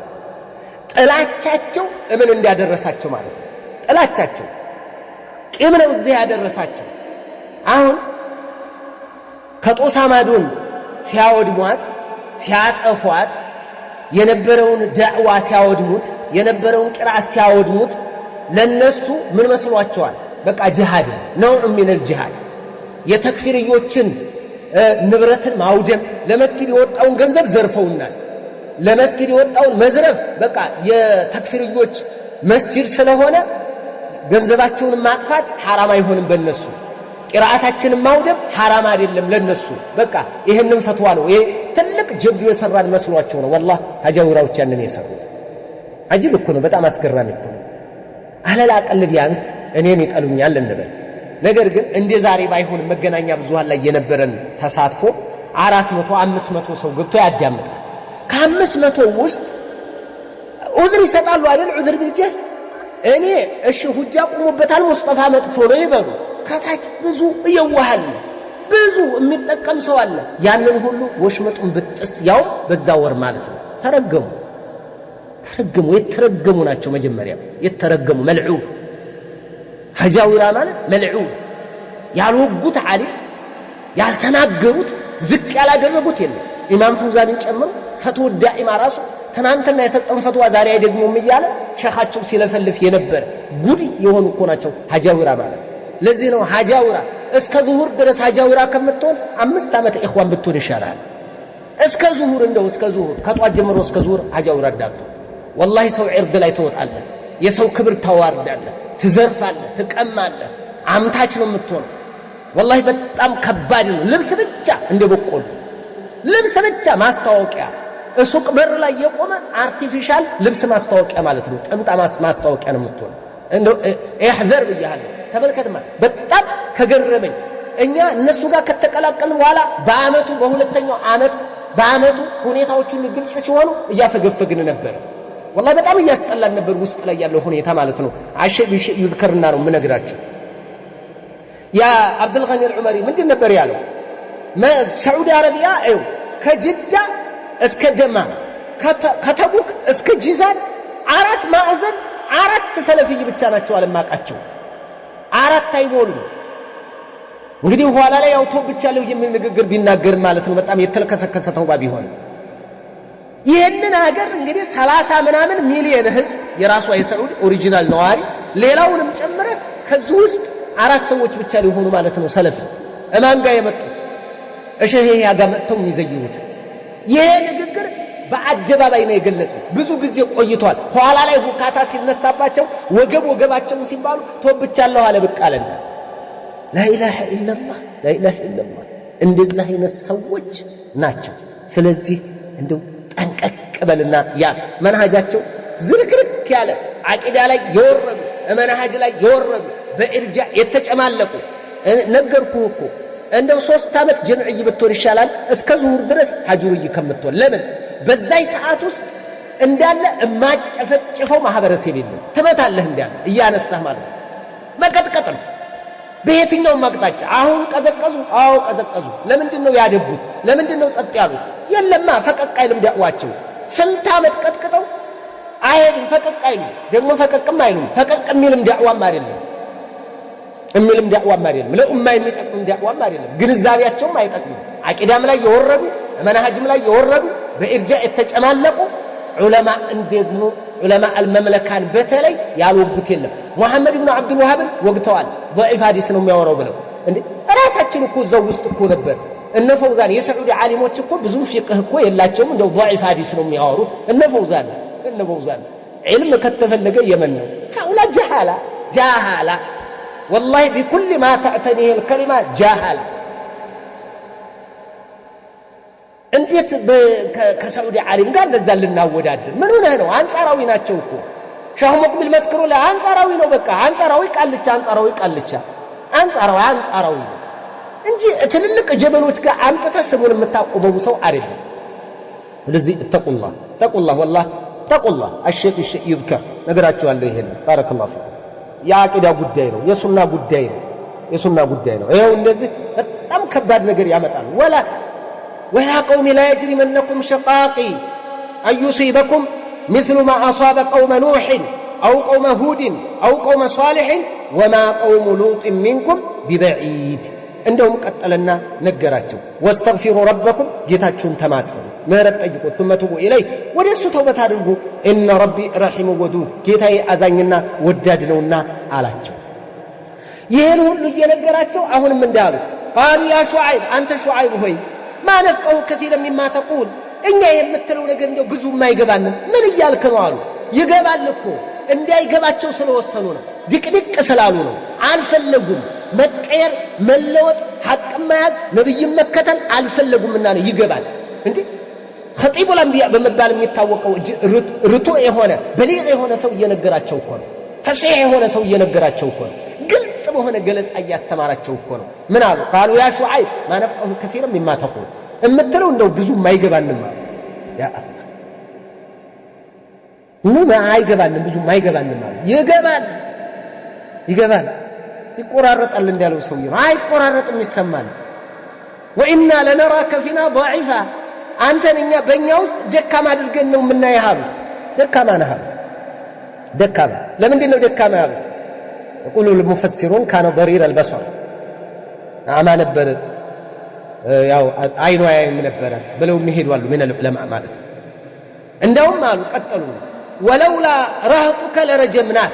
ጥላቻቸው ምን እንዲያደረሳቸው ማለት ነው ጥላቻቸው ቂም ነው እዚህ ያደረሳቸው አሁን ከጦሳ ማዶን ሲያወድሟት ሲያጠፏት የነበረውን ዳዕዋ ሲያወድሙት የነበረውን ቅራአት ሲያወድሙት ለነሱ ምን መስሏቸዋል በቃ ጂሃድ ነው ምን الجهاد የተክፊርዮችን ንብረትን ማውደም ለመስጊድ የወጣውን ገንዘብ ዘርፈውናል ለመስጊድ የወጣውን መዝረፍ በቃ የተክፊርዮች መስጂድ ስለሆነ ገንዘባቸውን ማጥፋት حرام አይሆንም በእነሱ ቅራአታችንን ማውደም حرام አይደለም ለነሱ በቃ ይሄንን ፈትዋ ነው ይሄ ትልቅ ጀብዱ የሰራን መስሏቸው ነው والله ሀጃውራዎች ያንን የሰሩት አጅብ እኮ ነው በጣም አስገራሚ እኮ ነው አለላ ቀል ቢያንስ እኔን ይጠሉኛል እንበል ነገር ግን እንደ ዛሬ ባይሆን መገናኛ ብዙሃን ላይ የነበረን ተሳትፎ 400 500 ሰው ገብቶ ያዳምጣል ከ500 ውስጥ ዑዝር ይሰጣሉ አይደል ዑዝር ቢልጀህ እኔ እሺ ሁጃ ቆሞበታል ሙስጠፋ መጥፎ ነው ይበሉ ከታች ብዙ ይዋሃል ብዙ የሚጠቀም ሰው አለ ያንን ሁሉ ወሽመጡን ብጥስ ያው በዛ ወር ማለት ነው ተረገሙ የተረገሙ ናቸው መጀመሪያ የተረገሙ መልዑ ሐጃውራ ማለት መልዑ ያልወጉት ዓሊም ያልተናገሩት ዝቅ ያላደረጉት የለም ኢማም ፈውዛንን ጨምሮ ፈትዋ ዳኢማ ራሱ ትናንትና የሰጠውን ፈትዋ ዛሬ አይደግሙም እያለ ሸኻቸው ሲለፈልፍ የነበር ጉድ የሆኑ እኮ ናቸው ሐጃውራ ማለት ለዚህ ነው ሐጃውራ እስከ ዙሁር ድረስ ሐጃውራ ከመጥቶን 5 ዓመት ኢኽዋን ብትሆን ይሻላል እስከ ዙሁር እንደው እስከ ዙሁር ከጧት ጀምሮ እስከ ዙሁር ሐጃውራ ዳቱ والله ሰው ዒርድ ላይ ተወጣለ የሰው ክብር ተዋርዳለ ትዘርፋለ ትቀማለ አምታች ነው የምትሆነው والله በጣም ከባድ ነው ልብስ ብቻ እንደበቆሉ ልብስ ብቻ ማስታወቂያ ሱቅ በር ላይ የቆመ አርቲፊሻል ልብስ ማስታወቂያ ማለት ነው ጥምጣም ማስታወቂያ ነው የምትሆነው እንደው ይህዘር ብያለሁ ተመልከትማ በጣም ከገረመኝ እኛ እነሱ ጋር ከተቀላቀልን በኋላ በአመቱ በሁለተኛው አመቱ ሁኔታዎቹ ግልጽ ሲሆኑ እያፈገፈግን ነበር والله በጣም ያስጠላል ነበር ውስጥ ላይ ያለው ሁኔታ ማለት ነው አሸብ ይذكرنا ነው ምነግራችሁ ያ አብዱል ገኒ አልዑመሪ ምንድን ነበር ያለው ሳዑዲ አረቢያ ከጅዳ እስከ ደማ ከተቡክ እስከ ጂዛን 4 ማዕዘን 4 ሰለፊይ ብቻ ናቸው አለማቃቸው 4 አይሞሉም። እንግዲህ ኋላ ላይ ያው ተውብቻለሁ የሚል ንግግር ቢናገር ማለት ነው በጣም የተልከሰከሰ ተውባ ቢሆን ይሄንን ሀገር እንግዲህ 30 ምናምን ሚሊዮን ህዝብ የራሱ የሳዑዲ ኦሪጂናል ነዋሪ ሌላውንም ጨምረ ከዚህ ውስጥ 4 ሰዎች ብቻ ሊሆኑ ማለት ነው ሰለፊ እማን ጋር የመጡት እሸሄ ያጋ መጥተው የሚዘይሩት ይሄ ንግግር በአደባባይ ነው የገለጸው። ብዙ ጊዜ ቆይቷል። ኋላ ላይ ሁካታ ሲነሳባቸው ወገባቸውን ሲባሉ ተወብቻለሁ አለ ብቅ አለና ላኢላሃ ኢላላህ ላኢላሃ ኢላላህ እንደዚህ አይነት ሰዎች ናቸው። ስለዚህ እንደው ጠንቀቅ በልና ያዝ። መንሃጃቸው ዝርክርክ ያለ አቂዳ ላይ የወረዱ መንሃጅ ላይ የወረዱ በእርጃ የተጨማለቁ ነገርኩህ እኮ እንደው 3 ዓመት ጀምዕይ ብትሆን ይሻላል እስከ ዙሁር ድረስ ሐጁርይ ከምትሆን። ለምን በዛይ ሰዓት ውስጥ እንዳለ ማጨፈጭፈው ማህበረሰብ የለም። ትመታለህ እንዳለ እያነሳህ ማለት መቀጥቀጥ ነው በየትኛው ማቅጣጫ። አሁን ቀዘቀዙ። አዎ ቀዘቀዙ። ለምንድነው ያደቡት? ለምንድነው ጸጥ ያሉት? የለማ ፈቀቅ አይልም ዳዕዋቸው። ስንት ዓመት ቀጥቅጠው አይሄድም ፈቀቅ አይልም። ደግሞ ፈቀቅም አይሉም። ፈቀቅ የሚልም ዳዕዋም አይደለም የሚልም ዳዕዋም አይደለም። ለኡማ የሚጠቅም ዳዕዋም አይደለም። ግንዛቤያቸውም አይጠቅምም። አቂዳም ላይ የወረዱ መንሃጅም ላይ የወረዱ በኢርጃ የተጨማለቁ ዑለማ እንደግሞ ዑለማ አልመምለካን በተለይ ያልወጉት የለም። ሙሐመድ ኢብኑ አብዱል ወሃብን ወግተዋል። ضعيف ሐዲስ ነው የሚያወራው ብለው እንዴ ራሳችን እኮ ዘው ውስጥ እኮ ነበር። እነ ፈውዛን የሳዑዲ ዓሊሞች እኮ ብዙ ፍቅህ እኮ የላቸውም። እንደው ضعيف ሐዲስ ነው የሚያወሩት እነ ፈውዛን علم ከተፈለገ የመን ነው። ሀውላ ጃሃላ والله بكل ما تعتنيه الكلمة جاهلة. እንዴት ከሳዑዲ ዓሊም ጋር እንደዛ ልናወዳደር? ምን ሆነህ ነው? አንጻራዊ ናቸው እኮ ሻህ ሙቅቢል መስክሩ ለአንጻራዊ ነው። በቃ አንጻራዊ ቃልቻ አንጻራዊ እንጂ ትልልቅ ጀበሎች ጋር አምጥተህ ስሙን የምታቆመው ሰው አይደለም። ስለዚህ ተቁላህ والله ተቁላህ الشيء يذكر ነገራችኋለሁ። ይሄን ባረከላሁ ፊክ የአቂዳ ጉዳይ ነው። የሱና ጉዳይ ነው። ይሄው እንደዚህ በጣም ከባድ ነገር ያመጣል። ويا قوم لا يجرمنكم شقاقي أن يصيبكم مثل ما أصاب قوم نوح أو قوم هود أو قوم صالح وما قوم لوط منكم ببعيد. عندهم قتلنا نجراتهم واستغفروا ربكم جيتاچون تماسكوا مهرت ጠይቁ ثم توبوا إليه ወደሱ ተውበት አድርጉ إن ربي رحيم ودود ጌታዬ አዛኝና ወዳድ ነውና አላቸው። ይሄን ሁሉ እየነገራቸው አሁንም እንዳሉ قالوا يا شعيب أنت شعيب ሆይ ما نفقه كثيرا مما تقول እኛ የምትለው ነገር እንደው ብዙ የማይገባን ምን እያልክ ነው አሉ። ይገባል እኮ እንዳይገባቸው ስለወሰኑ ነው። ድቅድቅ ስላሉ ነው። አልፈለጉም መቀየር መለወጥ ሐቅ መያዝ ነብይን መከተል አልፈለጉምና ነው። ይገባል እንዴ ኸጢቡል አንቢያ በመባል የሚታወቀው ርቱ የሆነ በሊግ የሆነ ሰው እየነገራቸው እኮ ነው። ፈሲህ የሆነ ሰው እየነገራቸው እኮ ነው። ግልጽ በሆነ ገለጻ እያስተማራቸው እኮ ነው። ምን አሉ? قالوا يا شعيب ما نفقه كثيرا مما تقول እምትለው እንደው ብዙ ማይገባንም አሉ። ያ አላህ ምን አይገባንም ብዙ ማይገባንም አሉ። ይገባል ይቆራረጣል እንዳለው ሰውዬ አይቆራረጥም ይሰማል። وإنا لنراك فينا ضعيفا አንተን እኛ በእኛ ውስጥ ደካማ አድርገን ነው የምናየህ አሉት። ደካማ ነህ አሉት። ደካማ ለምንድን ነው ደካማ ያሉት? يقول المفسرون كان ضرير البصر አማ ነበር ያው አይኑ ያይም ነበር ብለው የሚሄዱ አሉ ምን العلماء ማለት እንደውም አሉ ቀጠሉ ولولا رهطك لرجمنا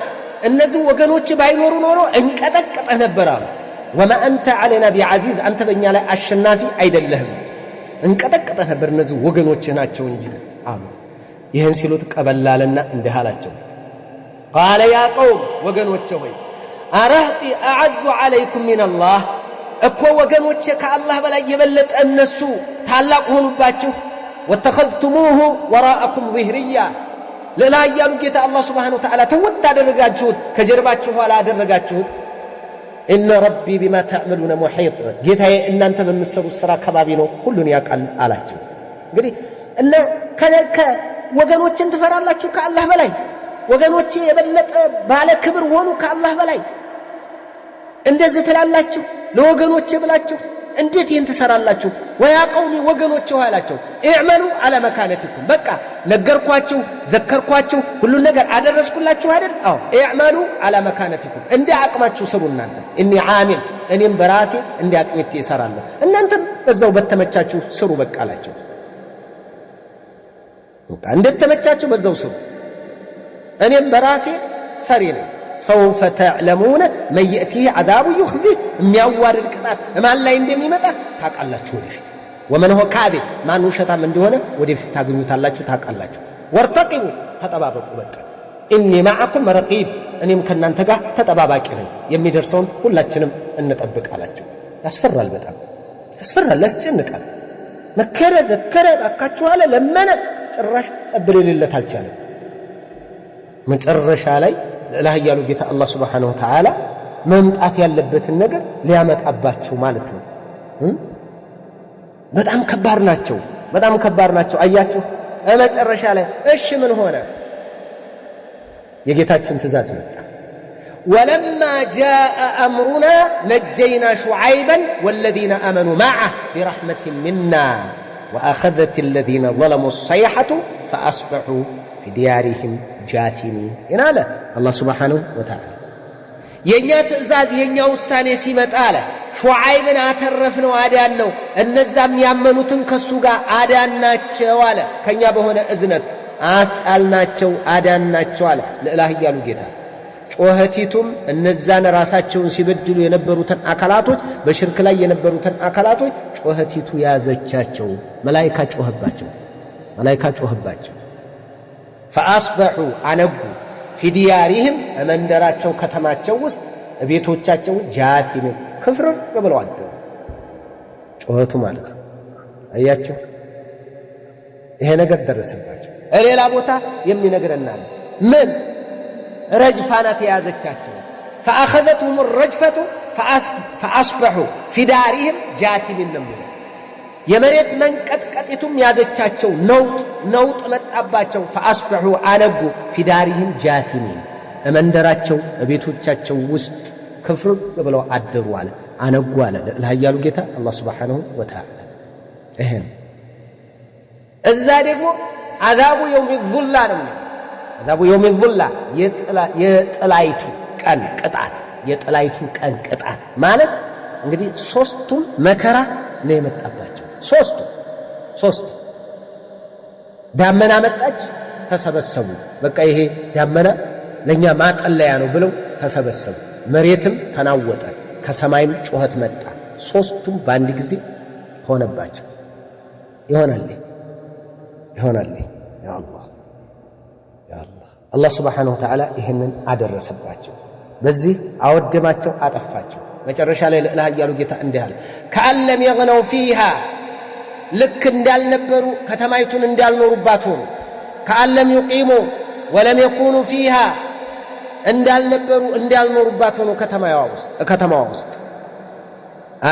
እነዚህ ወገኖች ባይኖሩ ኖሮ እንቀጠቀጠህ ነበር አሉ። وما انت علينا بعزيز አንተ በእኛ ላይ አሸናፊ አይደለህም እንቀጠቀጠህ ነበር እነዚህ ወገኖች ናቸው እንጂ አሉ። ይሄን ሲሉት ቀበላለና እንዲህ አላቸው قال يا قوم ወገኖች ሆይ አረህጢ አعز عليكم من الله እኮ ወገኖች ከአላህ በላይ የበለጠ እነሱ ታላቅ ሆኑባችሁ واتخذتموه وراءكم ظهريا ሌላ ያሉ ጌታ አላህ Subhanahu Wa Ta'ala ተወት አደረጋችሁት ከጀርባችሁ ኋላ አደረጋችሁት። إن ربي بما تعملون محيط ጌታዬ እናንተ በምትሰሩት ስራ ከባቢ ነው ሁሉን ያውቃል አላቸው። እንግዲህ እነ ወገኖችን ትፈራላችሁ ከአላህ በላይ ወገኖች የበለጠ ባለ ክብር ሆኑ ከአላህ በላይ እንደዚህ ትላላችሁ ለወገኖች ብላችሁ እንዴት ይህን ትሰራላችሁ? ወያ ቀውሚ ወገኖቼ አላቸው ኢዕመሉ አላ መካነቲኩም በቃ ነገርኳችሁ ዘከርኳችሁ ሁሉን ነገር አደረስኩላችሁ አይደል? አዎ ኢዕመሉ አላ መካነቲኩም እንደ አቅማችሁ ስሩ እናንተ እኒ ዓሚል እኔም በራሴ እንደ አቅሜቴ እሰራለሁ እናንተም በዛው በተመቻችሁ ስሩ በቃ አላቸው። በቃ እንደተመቻችሁ በዛው ስሩ እኔም በራሴ ሰሪ ነኝ። سوف تعلمون من يأتيه عذاب يخزيه የሚያዋርድ ቅጣት ማን ላይ እንደሚመጣ ታውቃላችሁ ወደፊት። ومن هو كاذب ማን ውሸታም እንደሆነ ወደፊት ታገኙታላችሁ ታውቃላችሁ። ወርተቂቡ ተጠባበቁ በቃ ኢኒ ማዕኩም ረቂብ እኔም ከናንተ ጋር ተጠባባቂ ነኝ የሚደርሰውን ሁላችንም እንጠብቃላችሁ። ያስፈራል፣ በጣም ያስፈራል፣ ያስጨንቃል። መከረ ዘከረ አካችሁ አለ ለመነ ጭራሽ ጠብልልለት አልቻለም። መጨረሻ ላይ ለላህ ያሉ ጌታ አላህ Subhanahu Wa Ta'ala መምጣት ያለበትን ነገር ሊያመጣባችሁ ማለት ነው። በጣም ከባድ ናቸው፣ በጣም ከባድ ናቸው። አያችሁ መጨረሻ ላይ እሺ ምን ሆነ? የጌታችን ትእዛዝ መጣ። ولما جاء أمرنا نجينا شعيبا والذين آمنوا معه برحمة منا وأخذت الذين ظلموا الصيحة فأصبحوا في ديارهم جاثمين إن الله سبحانه وتعالى የኛ ትእዛዝ የኛ ውሳኔ ሲመጣ አለ ሹዓይብን አተረፍነው አዳነው እነዛም ያመኑትን ከሱ ጋር አዳናቸው አለ ከኛ በሆነ እዝነት አስጣልናቸው አዳናቸው አለ ለላህ ያሉ ጌታ። ጮኸቲቱም እነዛን ራሳቸውን ሲበድሉ የነበሩትን አካላቶች በሽርክ ላይ የነበሩትን አካላቶች ጮኸቲቱ ያዘቻቸው። መላእክት ጮኸባቸው فأصبحوا عنقوا في ديارهم أمندراቸው ከተማቸው ውስጥ ቤቶቻቸው ጃቲም ክፍር ብለው አደሩ። ጮኸቱ ማለት አያችሁ ይሄ ነገር ደረሰባቸው። ሌላ ቦታ የሚነግረናል ምን ረጅፋናት ያዘቻቸው فأخذتهم الرجفة فأصبحوا في دارهم جاثمين ነው የመሬት መንቀጥቀጥቱም ያዘቻቸው ነውጥ መጣባቸው። فأصبحوا አነጉ في دارهم جاثمين መንደራቸው ቤቶቻቸው ውስጥ ክፍር ብለው አደሩ አለ አነጉ አለ ለያሉ ጌታ አላህ Subhanahu Wa Ta'ala። ይሄን እዛ ደግሞ عذاب يوم الظلة ነው። عذاب يوم الظلة የጥላይቱ ቀን ቅጣት የጥላይቱ ቀን ቅጣት ማለት እንግዲህ ሶስቱም መከራ ነው የመጣባቸው። ሶስቱ ዳመና መጣች ተሰበሰቡ። በቃ ይሄ ዳመና ለኛ ማጠለያ ነው ብለው ተሰበሰቡ። መሬትም ተናወጠ፣ ከሰማይም ጩኸት መጣ። ሶስቱም በአንድ ጊዜ ሆነባቸው። ይሆናል ያ አላህ አላህ Subhanahu Wa Ta'ala ይሄንን አደረሰባቸው። በዚህ አወደማቸው፣ አጠፋቸው። መጨረሻ ላይ ለላህ ያሉ ጌታ እንዲህ አለ ከአለም يغنوا فيها ልክ እንዳልነበሩ ከተማይቱን እንዳልኖሩባት ሆኑ። ከአለም يقيሙ ولم يكونوا فيها እንዳልነበሩ እንዳልኖሩባት ሆኑ ከተማዋ ውስጥ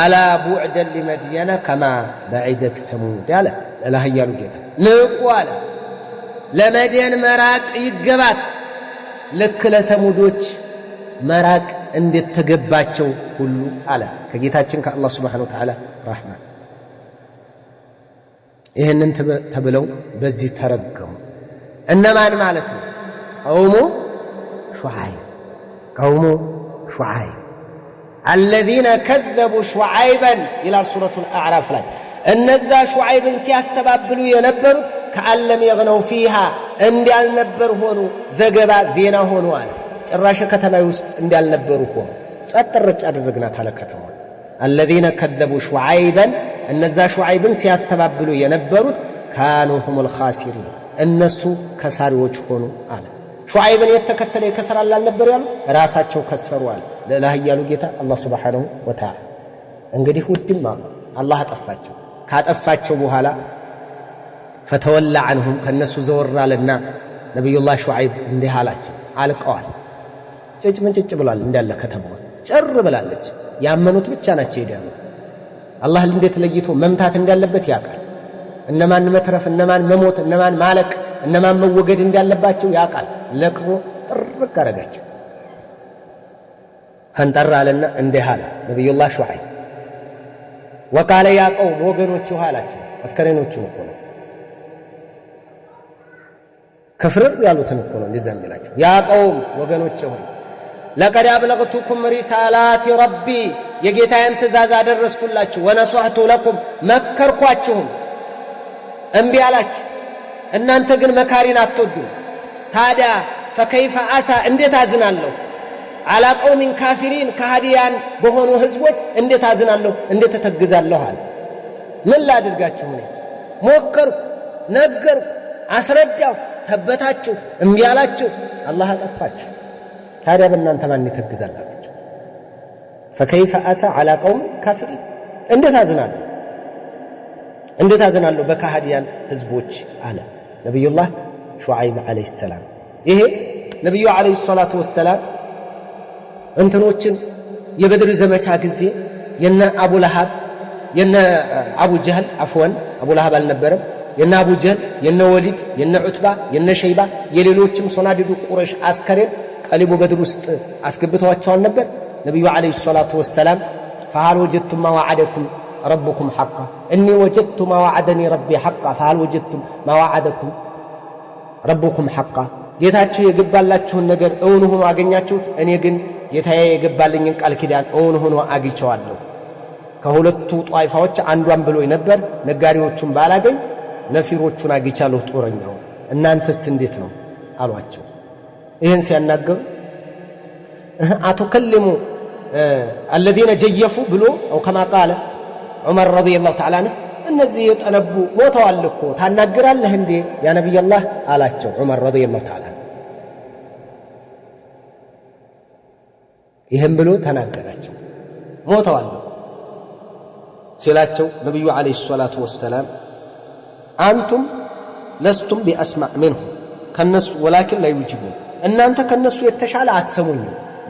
አላ بعدا لمدين كما بعدت ثمود ያለ ለላህ ያሉ ጌታ ንቁ አለ ለመድየን መራቅ ይገባት ልክ ለሰሙዶች መራቅ እንደተገባቸው ሁሉ አለ ከጌታችን ከአላህ Subhanahu Wa Ta'ala ረህማ። ይሄንን ተብለው በዚህ ተረገሙ። እነማን ማለት ነው? ቀውሙ ሹዓይብ الذين كذبوا شعيبا إلى سورة الأعراف ላይ እነዛ ሹዓይብን ሲያስተባብሉ የነበሩት ከአለም يغنوا فيها እንዳልነበር ሆኑ ዘገባ ዜና ሆኑ አለ ጭራሽ ከተማው ውስጥ እንዳልነበሩ ሆኑ ጸጥረጭ አደረግናት አለ ከተማው። الذين كذبوا شعيبا እነዛ ሹዓይብን ሲያስተባብሉ የነበሩት كانوا هم الخاسرين እነሱ ከሳሪዎች ሆኑ አለ። ሹዓይብን የተከተለ ይከሰራል አልነበር ያሉ ራሳቸው ከሰሩ አለ ለላህ ያሉ ጌታ አላህ Subhanahu Wa Ta'ala። እንግዲህ ውድማ አላህ አጠፋቸው። ካጠፋቸው በኋላ فتولى عنهم ከነሱ ዘወራልና ነብዩላህ ሹዓይብ እንዲህ አላቸው አልቀዋል። ጭጭ ብሏል እንዳለ ከተማው ጭር ብላለች። ያመኑት ብቻ ናቸው የዳኑት። አላህ እንዴት ለይቶ መምታት እንዳለበት ያውቃል። እነማን መትረፍ እነማን መሞት እነማን ማለቅ እነማን መወገድ እንዳለባቸው ያውቃል። ለቅሞ ጥርቅ አረጋቸው። ፈንጠራለና እንዲህ አለ ነብዩላህ ሹዓይብ ወቃለ ያ ቀውም ወገኖቹ አላቸው አስከሬኖቹ እኮ ነው ከፍርር ያሉትን እኮ ነው እንደዛ የሚላቸው ያ ቀውም ወገኖቹ ሆይ ለቀድ አብለግቱኩም ሪሳላቲ ረቢ የጌታዬን ትእዛዝ አደረስኩላችሁ ወነሷህቱ ለኩም መከርኳችሁም እምቢ አላችሁ እናንተ ግን መካሪን አትወዱም ታዲያ ፈከይፈ አሳ እንዴት አዝናለሁ አላ ቀውሚን ካፊሪን ከሃዲያን በሆኑ ህዝቦች እንዴት አዝናለሁ እንዴት ተተግዛለሁ አለ ምን ላድርጋችሁ ነው ሞከርኩ ነገርኩ አስረዳሁ ተበታችሁ እምቢ አላችሁ አላህ አጠፋችሁ ታዲያ በእናንተ ማን ይተግዛላችሁ فكيف اسى على قوم كافرين እንዴት አዝናለሁ በካሃዲያን ህዝቦች አለ ነብዩላህ ሹዓይብ አለይሂ ሰላም ይሄ ነብዩ አለይሂ ሰላቱ ወሰለም እንትኖችን የበድር ዘመቻ ጊዜ የነ አቡ ለሃብ የነ አቡ ጀህል አፍወን አቡ ለሃብ አልነበረም የነ አቡ ጀህል የነ ወሊድ የነ ዑትባ የነ ሸይባ የሌሎችም ሶናዲዱ ቁረሽ አስከሬን ቀሊቡ በድር ውስጥ አስገብተዋቸዋል ነበር ነብዩ አለይሂ ሰላቱ ወሰለም فهل وجدتم ما وعدكم ربكم حقا اني وجدت ما وعدني ربي حقا فهل وجدتم ما وعدكم ربكم حقا ጌታችሁ የገባላችሁን ነገር እውን ሆኖ አገኛችሁት እኔ ግን ጌታዬ የገባልኝን ቃል ኪዳን እውን ሆኖ አግኝቼዋለሁ ከሁለቱ ጧይፋዎች አንዷን ብሎ ነበር ነጋሪዎቹን ባላገኝ ነፊሮቹን አግኝቻለሁ ጦረኛው እናንተስ እንዴት ነው አሏቸው ይሄን ሲያናገሩ አተከልሙ الذين جيفوا ብሎ او كما قال عمر رضي الله تعالى عنه እነዚህ የጠነቡ ሞተዋል እኮ ታናግራለህ እንዴ ያ ነብይ አላህ አላቸው ዑመር رضي الله تعالى ይሄን ብሎ ተናገራቸው ሞተዋል ሲላቸው ነብዩ አለይሂ ሰላቱ ወሰለም አንቱም ለስቱም باسماء منهم ከነሱ ولكن لا يجيبون እናንተ ከነሱ የተሻለ አሰሙኝ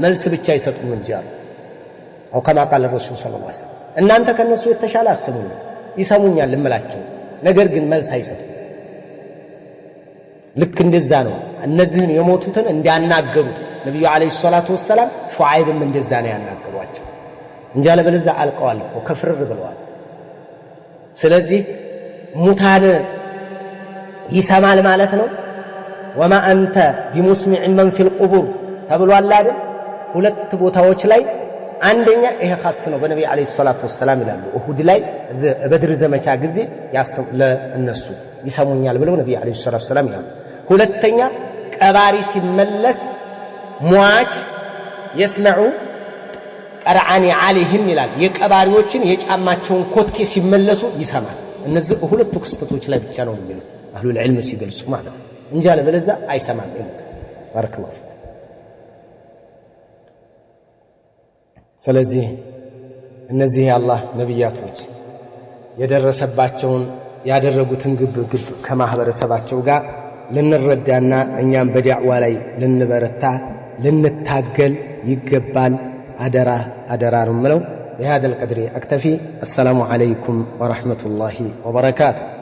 መልስ ብቻ ይሰጡኝ እንጂ አሉ او كما قال الرسول صلى الله عليه وسلم እናንተ ከነሱ የተሻለ አሰሙኝ ይሰሙኛል እምላቸው ነገር ግን መልስ አይሰጡ ልክ እንደዛ ነው እነዚህን የሞቱትን እንዲያናገሩት ነብዩ አለይሂ ሰላቱ ወሰለም ሹዓይብም እንደዛ ነው ያናገሯቸው እንጂ አለበለዛ አልቀዋል እኮ ከፍርር ብለዋል ስለዚህ ሙታን ይሰማል ማለት ነው وما انت بمسمع من في القبور ተብሏል አይደል ሁለት ቦታዎች ላይ አንደኛ ይሄ خاص ነው በነብዩ አለይሂ ሰላቱ ወሰለም ይላሉ እሁድ ላይ በድር ዘመቻ ጊዜ ለእነሱ ይሰሙኛል ብለው ነብዩ አለይሂ ሰላቱ ወሰለም ይላሉ ሁለተኛ ቀባሪ ሲመለስ ሟች يسمع ቀርዓኒ عليهم ይላል የቀባሪዎችን የጫማቸውን ኮቴ ሲመለሱ ይሰማል እነዚህ ሁለቱ ክስተቶች ላይ ብቻ ነው የሚሉት አህሉ العلم ሲገልጹ ማለት ነው እንጂ አለበለዚያ አይሰማም ይሉት ባረከላሁ ስለዚህ እነዚህ የአላህ ነብያቶች የደረሰባቸውን ያደረጉትን ግብ ከማህበረሰባቸው ጋር ልንረዳና እኛም በዳዕዋ ላይ ልንበረታ ልንታገል ይገባል አደራ ነው ማለት بهذا القدر اكتفي السلام عليكم ورحمة الله وبركاته